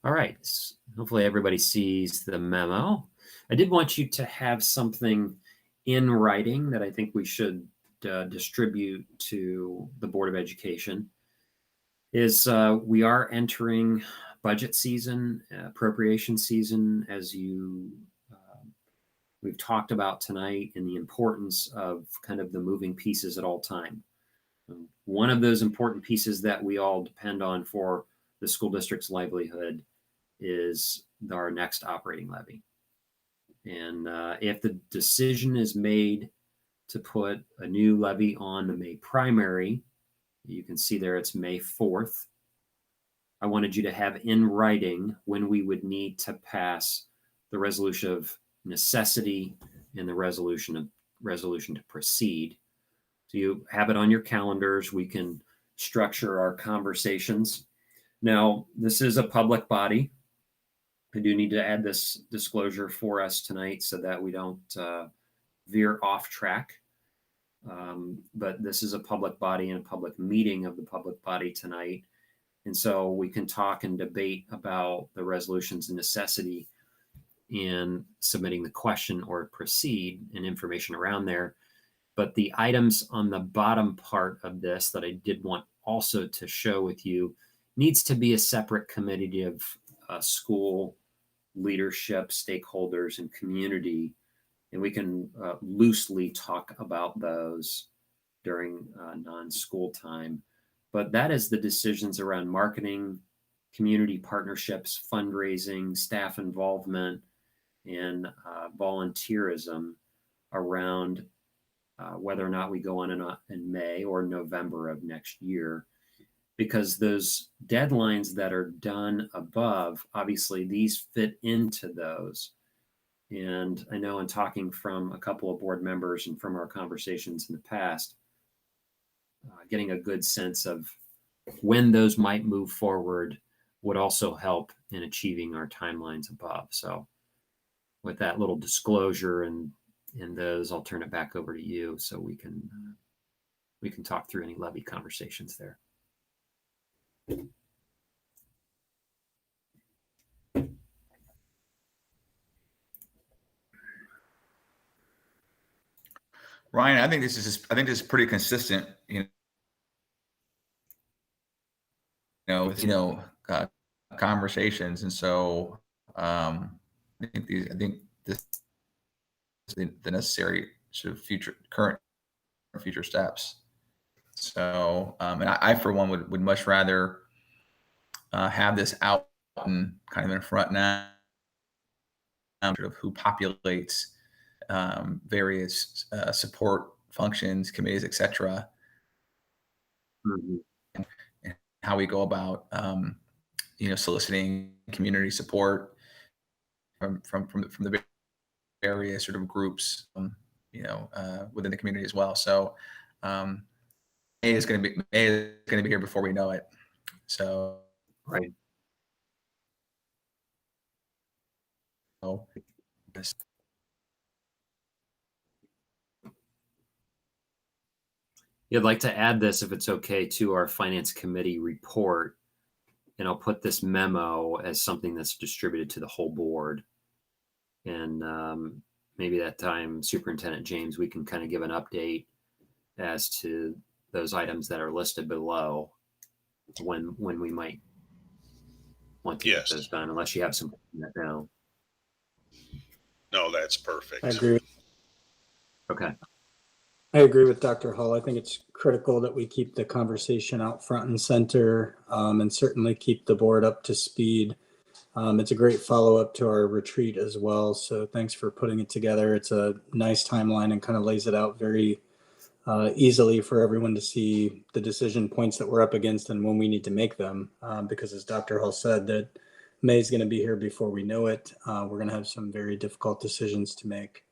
All right, hopefully everybody sees the memo. I did want you to have something in writing that I think we should distribute to the Board of Education. We are entering budget season, appropriation season, as we've talked about tonight, and the importance of kind of the moving pieces at all time. One of those important pieces that we all depend on for the school district's livelihood is our next operating levy. And if the decision is made to put a new levy on the May primary, you can see there it's May 4th. I wanted you to have in writing when we would need to pass the resolution of necessity and the resolution to proceed. So you have it on your calendars. We can structure our conversations. Now, this is a public body. I do need to add this disclosure for us tonight so that we don't veer off track. But this is a public body and a public meeting of the public body tonight. And so we can talk and debate about the resolutions of necessity in submitting the question or proceed and information around there. But the items on the bottom part of this that I did want also to show with you needs to be a separate committee of school leadership, stakeholders, and community. And we can loosely talk about those during non-school time. But that is the decisions around marketing, community partnerships, fundraising, staff involvement, and volunteerism around whether or not we go on in May or November of next year. Because those deadlines that are done above, obviously these fit into those. And I know in talking from a couple of board members and from our conversations in the past, getting a good sense of when those might move forward would also help in achieving our timelines above. So with that little disclosure and those, I'll turn it back over to you so we can talk through any levy conversations there. Ryan, I think this is pretty consistent, with conversations, and so I think this is the necessary sort of current or future steps. So, and I for one would much rather have this out and kind of in front now, sort of who populates various support functions, committees, etc. Mm-hmm. And how we go about, soliciting community support from the various sort of groups, within the community as well. So, May is going to be here before we know it. So, right. So, yes. I'd like to add this, if it's okay, to our finance committee report, and I'll put this memo as something that's distributed to the whole board. And maybe that time, Superintendent James, we can kind of give an update as to those items that are listed below when we might want to get those done, unless you have some that down. No, that's perfect. I agree. Okay. I agree with Dr. Hull. I think it's critical that we keep the conversation out front and center, and certainly keep the board up to speed. It's a great follow-up to our retreat as well. So thanks for putting it together. It's a nice timeline and kind of lays it out very easily for everyone to see the decision points that we're up against and when we need to make them. Because as Dr. Hull said, that May is going to be here before we know it. We're going to have some very difficult decisions to make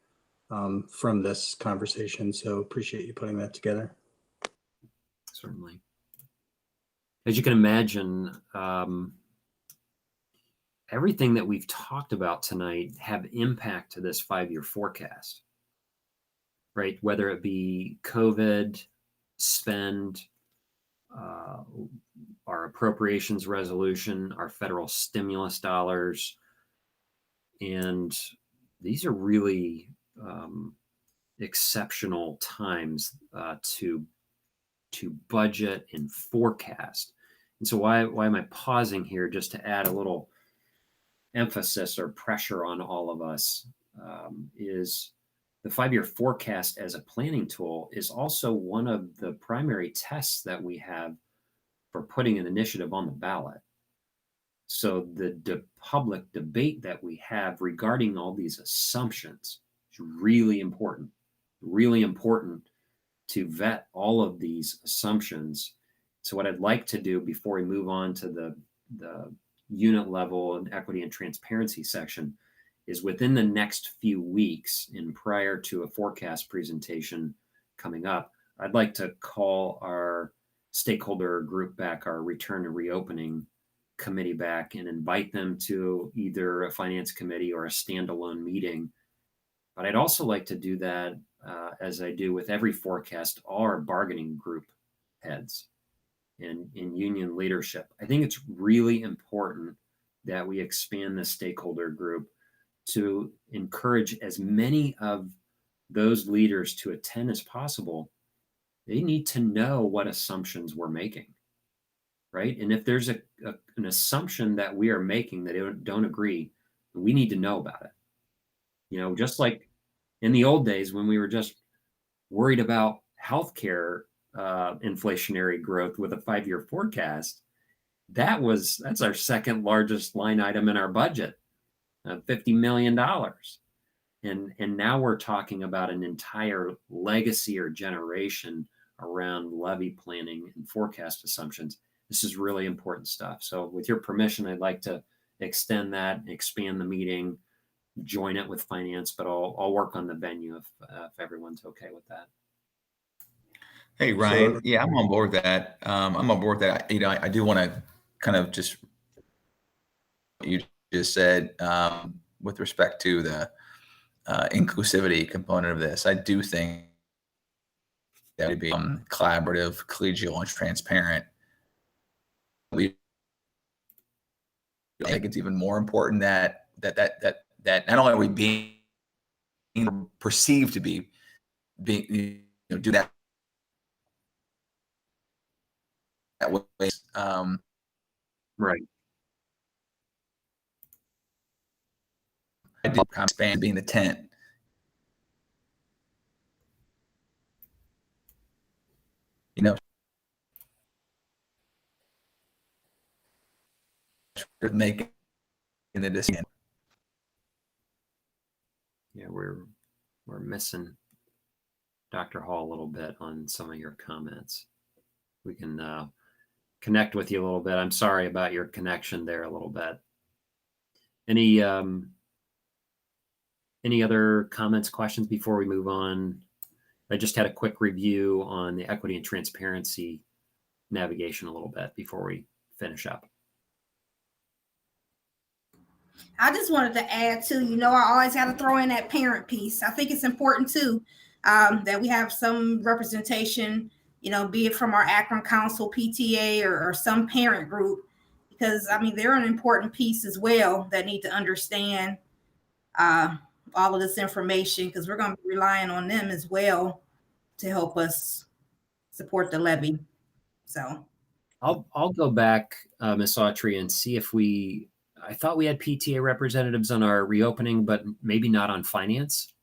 from this conversation. So appreciate you putting that together. Certainly. As you can imagine, everything that we've talked about tonight have impact to this 5-year forecast, right? Whether it be COVID, spend, our appropriations resolution, our federal stimulus dollars. And these are really exceptional times to budget and forecast. And so why am I pausing here? Just to add a little emphasis or pressure on all of us, is the 5-year forecast as a planning tool is also one of the primary tests that we have for putting an initiative on the ballot. So the public debate that we have regarding all these assumptions is really important to vet all of these assumptions. So what I'd like to do before we move on to the unit level and equity and transparency section is within the next few weeks and prior to a forecast presentation coming up, I'd like to call our stakeholder group back, our return to reopening committee back, and invite them to either a finance committee or a standalone meeting. But I'd also like to do that as I do with every forecast, all our bargaining group heads and in union leadership. I think it's really important that we expand the stakeholder group to encourage as many of those leaders to attend as possible. They need to know what assumptions we're making, right? And if there's an assumption that we are making that they don't agree, we need to know about it. You know, just like in the old days when we were just worried about healthcare inflationary growth with a 5-year forecast, that's our second largest line item in our budget, $50 million. And now we're talking about an entire legacy or generation around levy planning and forecast assumptions. This is really important stuff. So with your permission, I'd like to extend that, expand the meeting, join it with finance, but I'll work on the venue if everyone's okay with that. Hey, Ryan. Yeah, I'm on board with that. I'm on board with that. You know, I do want to kind of just what you just said with respect to the inclusivity component of this. I do think that would be collaborative, collegial, and transparent. I think it's even more important that not only are we being perceived to be being, do that way. Right. I do expand being the tent. You know, making the decision. Yeah, we're missing Dr. Hall a little bit on some of your comments. We can connect with you a little bit. I'm sorry about your connection there a little bit. Any other comments, questions before we move on? I just had a quick review on the equity and transparency navigation a little bit before we finish up. I just wanted to add too, I always got to throw in that parent piece. I think it's important too, that we have some representation, be it from our Akron Council, PTA, or some parent group, because they're an important piece as well that need to understand all of this information, because we're going to be relying on them as well to help us support the levy. So I'll go back, Ms. Autry, and see if I thought we had PTA representatives on our reopening, but maybe not on finance.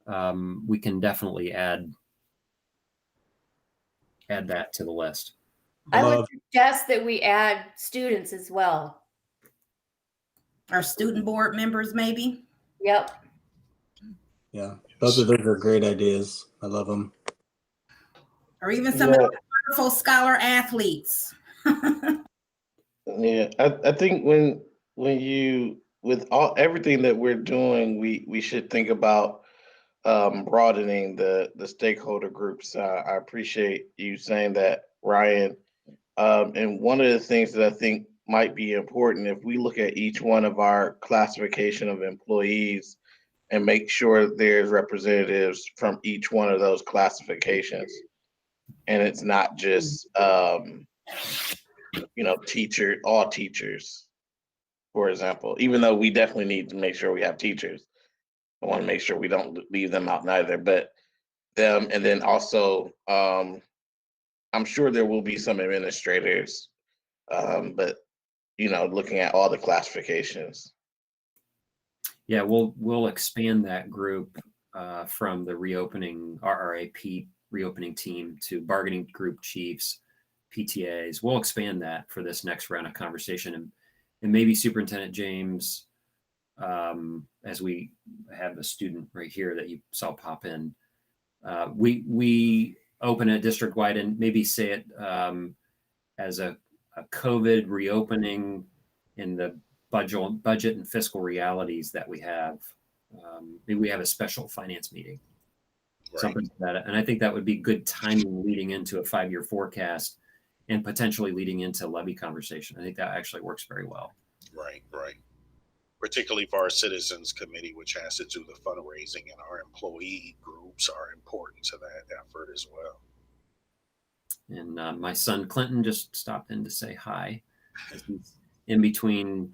We can definitely add that to the list. I would suggest that we add students as well. Our student board members, maybe. Yep. Yeah, both of those are great ideas. I love them. Or even some of the wonderful scholar athletes. Yeah, I think when you, with everything that we're doing, we should think about broadening the stakeholder groups. I appreciate you saying that, Ryan. And one of the things that I think might be important if we look at each one of our classification of employees and make sure there's representatives from each one of those classifications. And it's not just, all teachers, for example, even though we definitely need to make sure we have teachers. I want to make sure we don't leave them out neither, but them, and then also, I'm sure there will be some administrators, but looking at all the classifications. Yeah, we'll expand that group from the reopening RRAP reopening team to bargaining group chiefs, PTAs. We'll expand that for this next round of conversation, and maybe Superintendent James, as we have a student right here that you saw pop in. We open it district wide and maybe say it as a COVID reopening in the budget and fiscal realities that we have. Maybe we have a special finance meeting, something like that. And I think that would be good timing leading into a 5-year forecast and potentially leading into levy conversation. I think that actually works very well. Right. Particularly for our citizens committee, which has to do the fundraising, and our employee groups are important to that effort as well. And my son Clinton just stopped in to say hi. He's in between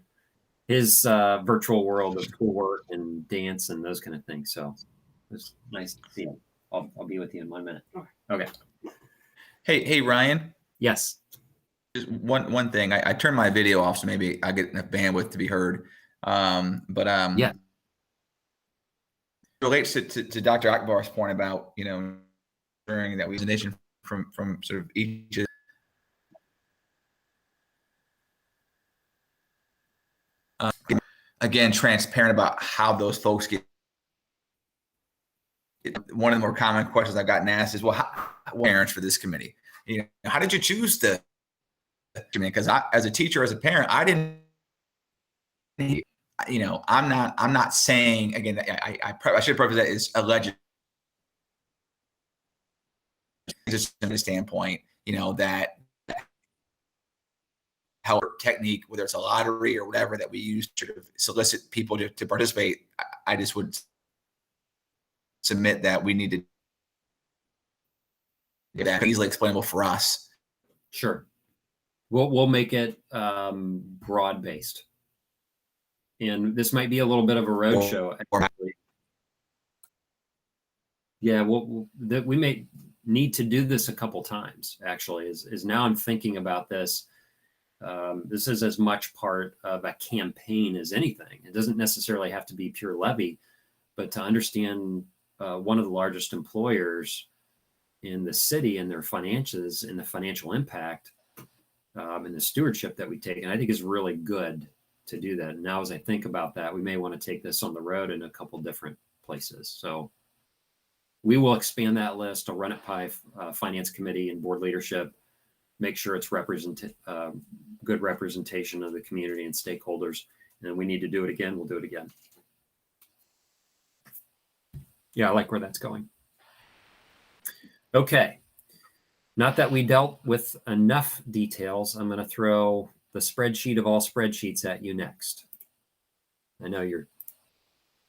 his virtual world of schoolwork and dance and those kind of things. So it was nice to see him. I'll be with you in 1 minute. Okay. Hey, Ryan. Yes. Just one thing. I turned my video off, so maybe I get enough bandwidth to be heard. Yeah. Relates to Dr. Akbar's point about, during that we nation from sort of each. Again, transparent about how those folks get. One of the more common questions I've gotten asked is, well, how parents for this committee? How did you choose the committee? Because as a teacher, as a parent, I didn't. I'm not saying, again, I should preface that is alleged. Just from the standpoint, that help technique, whether it's a lottery or whatever that we use to solicit people to participate, I just would submit that we need to get that easily explainable for us. Sure. We'll make it broad based. And this might be a little bit of a roadshow. Yeah, we may need to do this a couple times, actually, is now I'm thinking about this. This is as much part of a campaign as anything. It doesn't necessarily have to be pure levy, but to understand one of the largest employers in the city and their finances and the financial impact and the stewardship that we take, and I think is really good to do that. And now as I think about that, we may want to take this on the road in a couple different places. So we will expand that list. I'll run it by finance committee and board leadership, make sure it's good representation of the community and stakeholders. And we need to do it again, we'll do it again. Yeah, I like where that's going. Okay. Not that we dealt with enough details, I'm going to throw the spreadsheet of all spreadsheets at you next. I know you're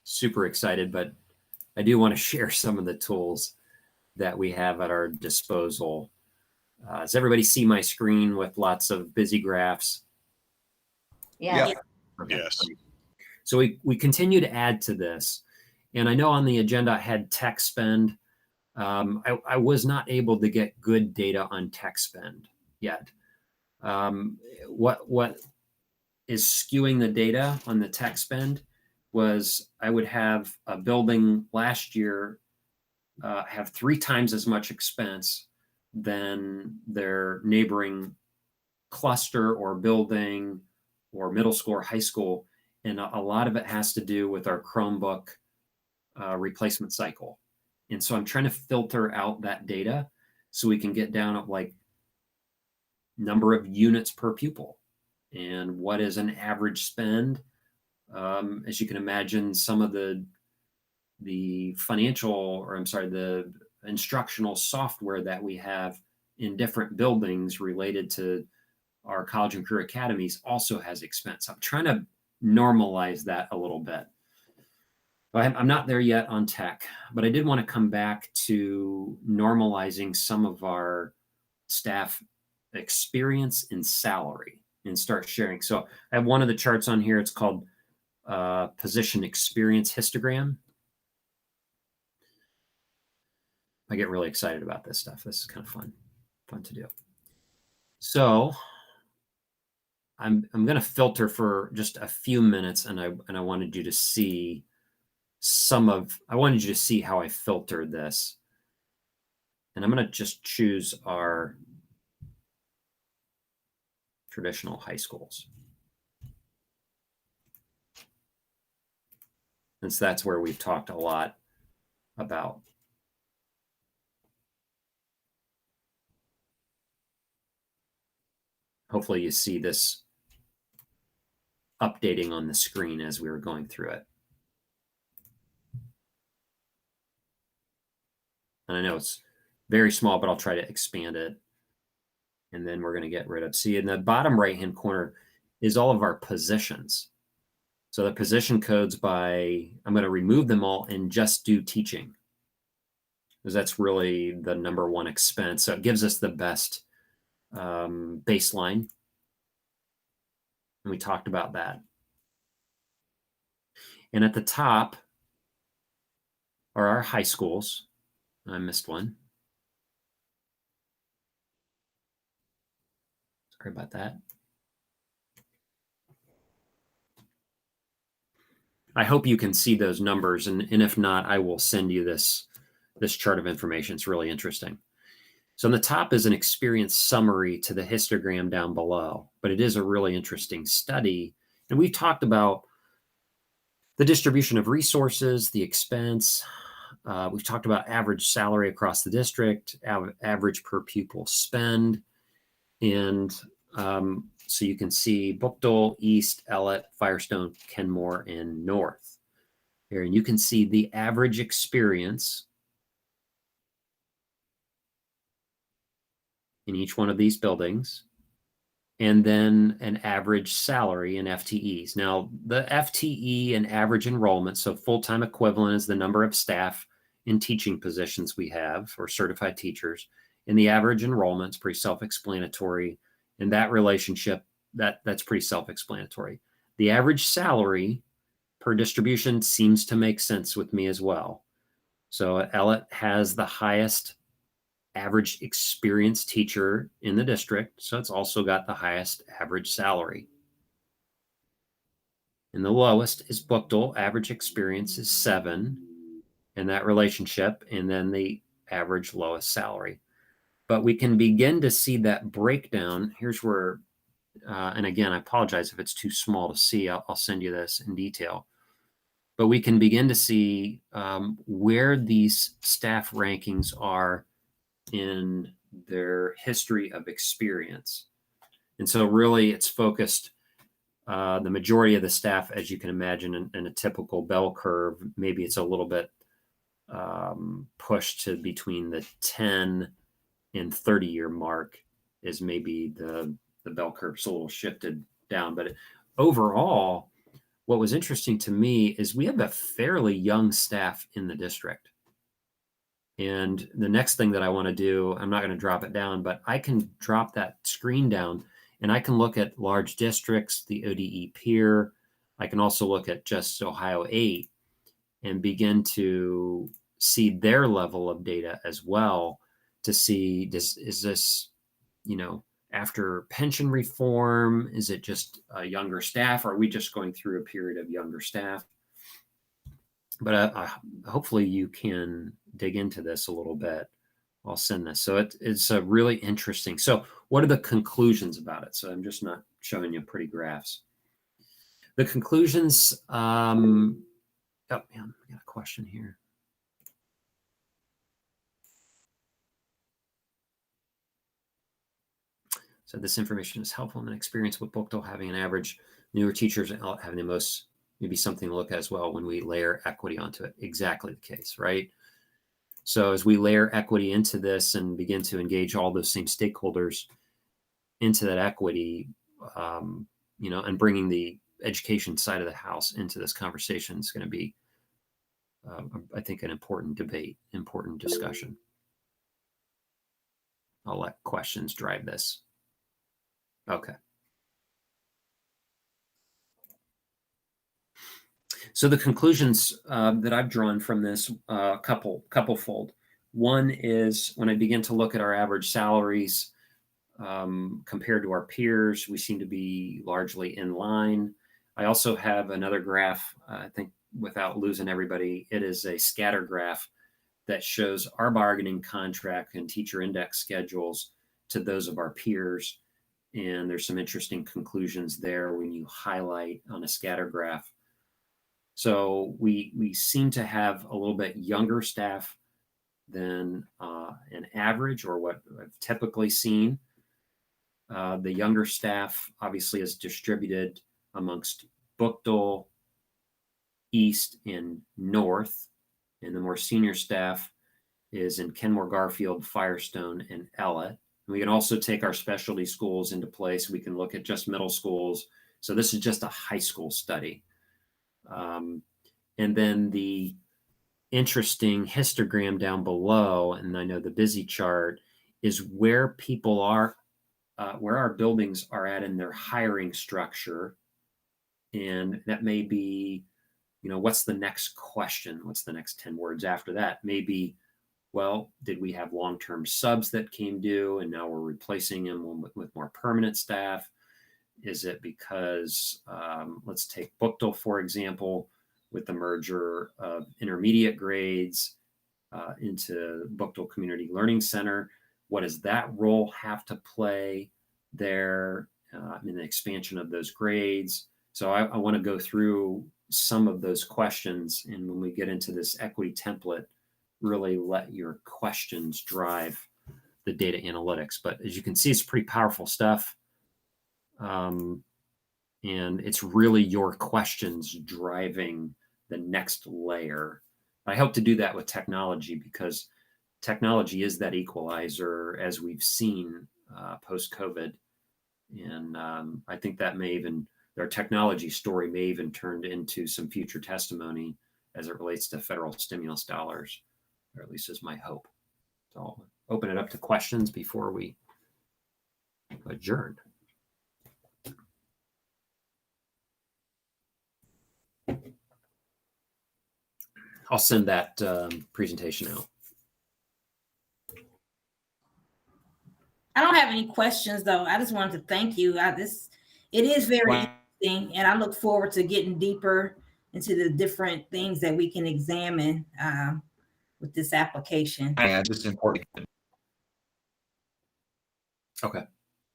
super excited, but I do want to share some of the tools that we have at our disposal. Does everybody see my screen with lots of busy graphs? Yeah. Yeah. Yes. So we continue to add to this. And I know on the agenda I had tech spend. I was not able to get good data on tech spend yet. What is skewing the data on the tech spend was I would have a building last year have 3 times as much expense than their neighboring cluster or building or middle school or high school. And a lot of it has to do with our Chromebook replacement cycle. And so I'm trying to filter out that data so we can get down at like number of units per pupil and what is an average spend. As you can imagine, some of the the instructional software that we have in different buildings related to our college and career academies also has expense. I'm trying to normalize that a little bit. I'm not there yet on tech, but I did want to come back to normalizing some of our staff experience and salary and start sharing. So I have one of the charts on here. It's called position experience histogram. I get really excited about this stuff. This is kind of fun to do. So I'm going to filter for just a few minutes, and I wanted you to see I wanted you to see how I filtered this. And I'm going to just choose our traditional high schools, since that's where we've talked a lot about. Hopefully you see this updating on the screen as we were going through it. And I know it's very small, but I'll try to expand it. And then we're going to get rid of, see in the bottom right-hand corner is all of our positions. So the position codes I'm going to remove them all and just do teaching, because that's really the number one expense. So it gives us the best baseline. And we talked about that. And at the top are our high schools. I missed one. Sorry about that. I hope you can see those numbers, and if not, I will send you this chart of information. It's really interesting. So on the top is an experience summary to the histogram down below, but it is a really interesting study. And we've talked about the distribution of resources, the expense. We've talked about average salary across the district, average per pupil spend. And so you can see Bookdale, East, Ellett, Firestone, Kenmore, and North. Here, and you can see the average experience in each one of these buildings, and then an average salary in FTEs. Now, the FTE and average enrollment, so full-time equivalent is the number of staff in teaching positions we have, or certified teachers, and the average enrollment is pretty self-explanatory. And that relationship, that's pretty self-explanatory. The average salary per distribution seems to make sense with me as well. So Ellett has the highest average experienced teacher in the district, so it's also got the highest average salary. And the lowest is Bookdale. Average experience is 7 in that relationship, and then the average lowest salary. But we can begin to see that breakdown. Here's where, and again, I apologize if it's too small to see. I'll send you this in detail. But we can begin to see where these staff rankings are in their history of experience. And so really it's focused, the majority of the staff, as you can imagine, in a typical bell curve, maybe it's a little bit pushed to between the 10 and 30-year mark is maybe the bell curve's a little shifted down. But overall, what was interesting to me is we have a fairly young staff in the district. And the next thing that I want to do, I'm not going to drop it down, but I can drop that screen down and I can look at large districts, the ODE peer. I can also look at just Ohio 8 and begin to see their level of data as well to see, is this, after pension reform, is it just a younger staff? Or are we just going through a period of younger staff? But hopefully you can dig into this a little bit. I'll send this. So it's a really interesting. So what are the conclusions about it? So I'm just not showing you pretty graphs. The conclusions, oh man, I got a question here. So this information is helpful in an experience with Bookdale having an average newer teachers and having the most, maybe something to look at as well when we layer equity onto it. Exactly the case, right? So as we layer equity into this and begin to engage all those same stakeholders, into that equity, and bringing the education side of the house into this conversation is going to be, I think, an important debate, important discussion. I'll let questions drive this. Okay. So the conclusions that I've drawn from this, couple-fold. One is when I begin to look at our average salaries compared to our peers, we seem to be largely in line. I also have another graph, I think without losing everybody, it is a scatter graph that shows our bargaining contract and teacher index schedules to those of our peers. And there's some interesting conclusions there when you highlight on a scatter graph. So we seem to have a little bit younger staff than an average, or what I've typically seen. The younger staff obviously is distributed amongst Bookdale, East, and North, and the more senior staff is in Kenmore, Garfield, Firestone, and Ellett. And we can also take our specialty schools into place. We can look at just middle schools. So this is just a high school study. And then the interesting histogram down below, and I know the busy chart, is where people are, where our buildings are at in their hiring structure. And that may be, what's the next question? What's the next 10 words after that? Maybe, well, did we have long-term subs that came due and now we're replacing them with more permanent staff? Is it because, let's take Bookdale, for example, with the merger of intermediate grades into Bookdale Community Learning Center? What does that role have to play there in the expansion of those grades? So I want to go through some of those questions. And when we get into this equity template, really let your questions drive the data analytics. But as you can see, it's pretty powerful stuff. And it's really your questions driving the next layer. I hope to do that with technology, because technology is that equalizer, as we've seen post-COVID. And I think that may even, our technology story may even turn into some future testimony as it relates to federal stimulus dollars, or at least is my hope. So I'll open it up to questions before we adjourn. I'll send that presentation out. I don't have any questions, though. I just wanted to thank you. It is very interesting, and I look forward to getting deeper into the different things that we can examine with this application. Yeah, just important. Okay.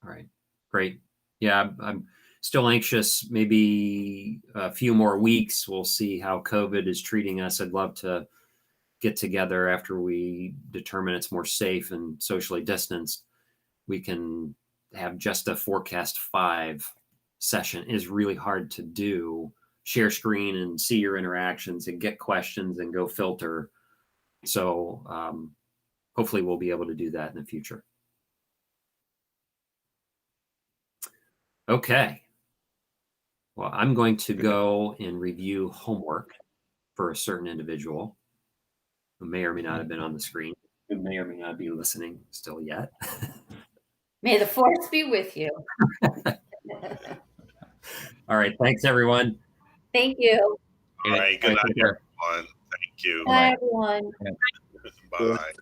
All right. Great. Yeah, I'm still anxious. Maybe a few more weeks. We'll see how COVID is treating us. I'd love to get together after we determine it's more safe and socially distanced. We can have just a Forecast 5 session. It is really hard to do. Share screen and see your interactions and get questions and go filter. So hopefully we'll be able to do that in the future. Okay. Well, I'm going to go and review homework for a certain individual who may or may not have been on the screen, who may or may not be listening still yet. May the force be with you. All right. Thanks, everyone. Thank you. All right. Good night, everyone. Thank you. Bye, everyone. Bye.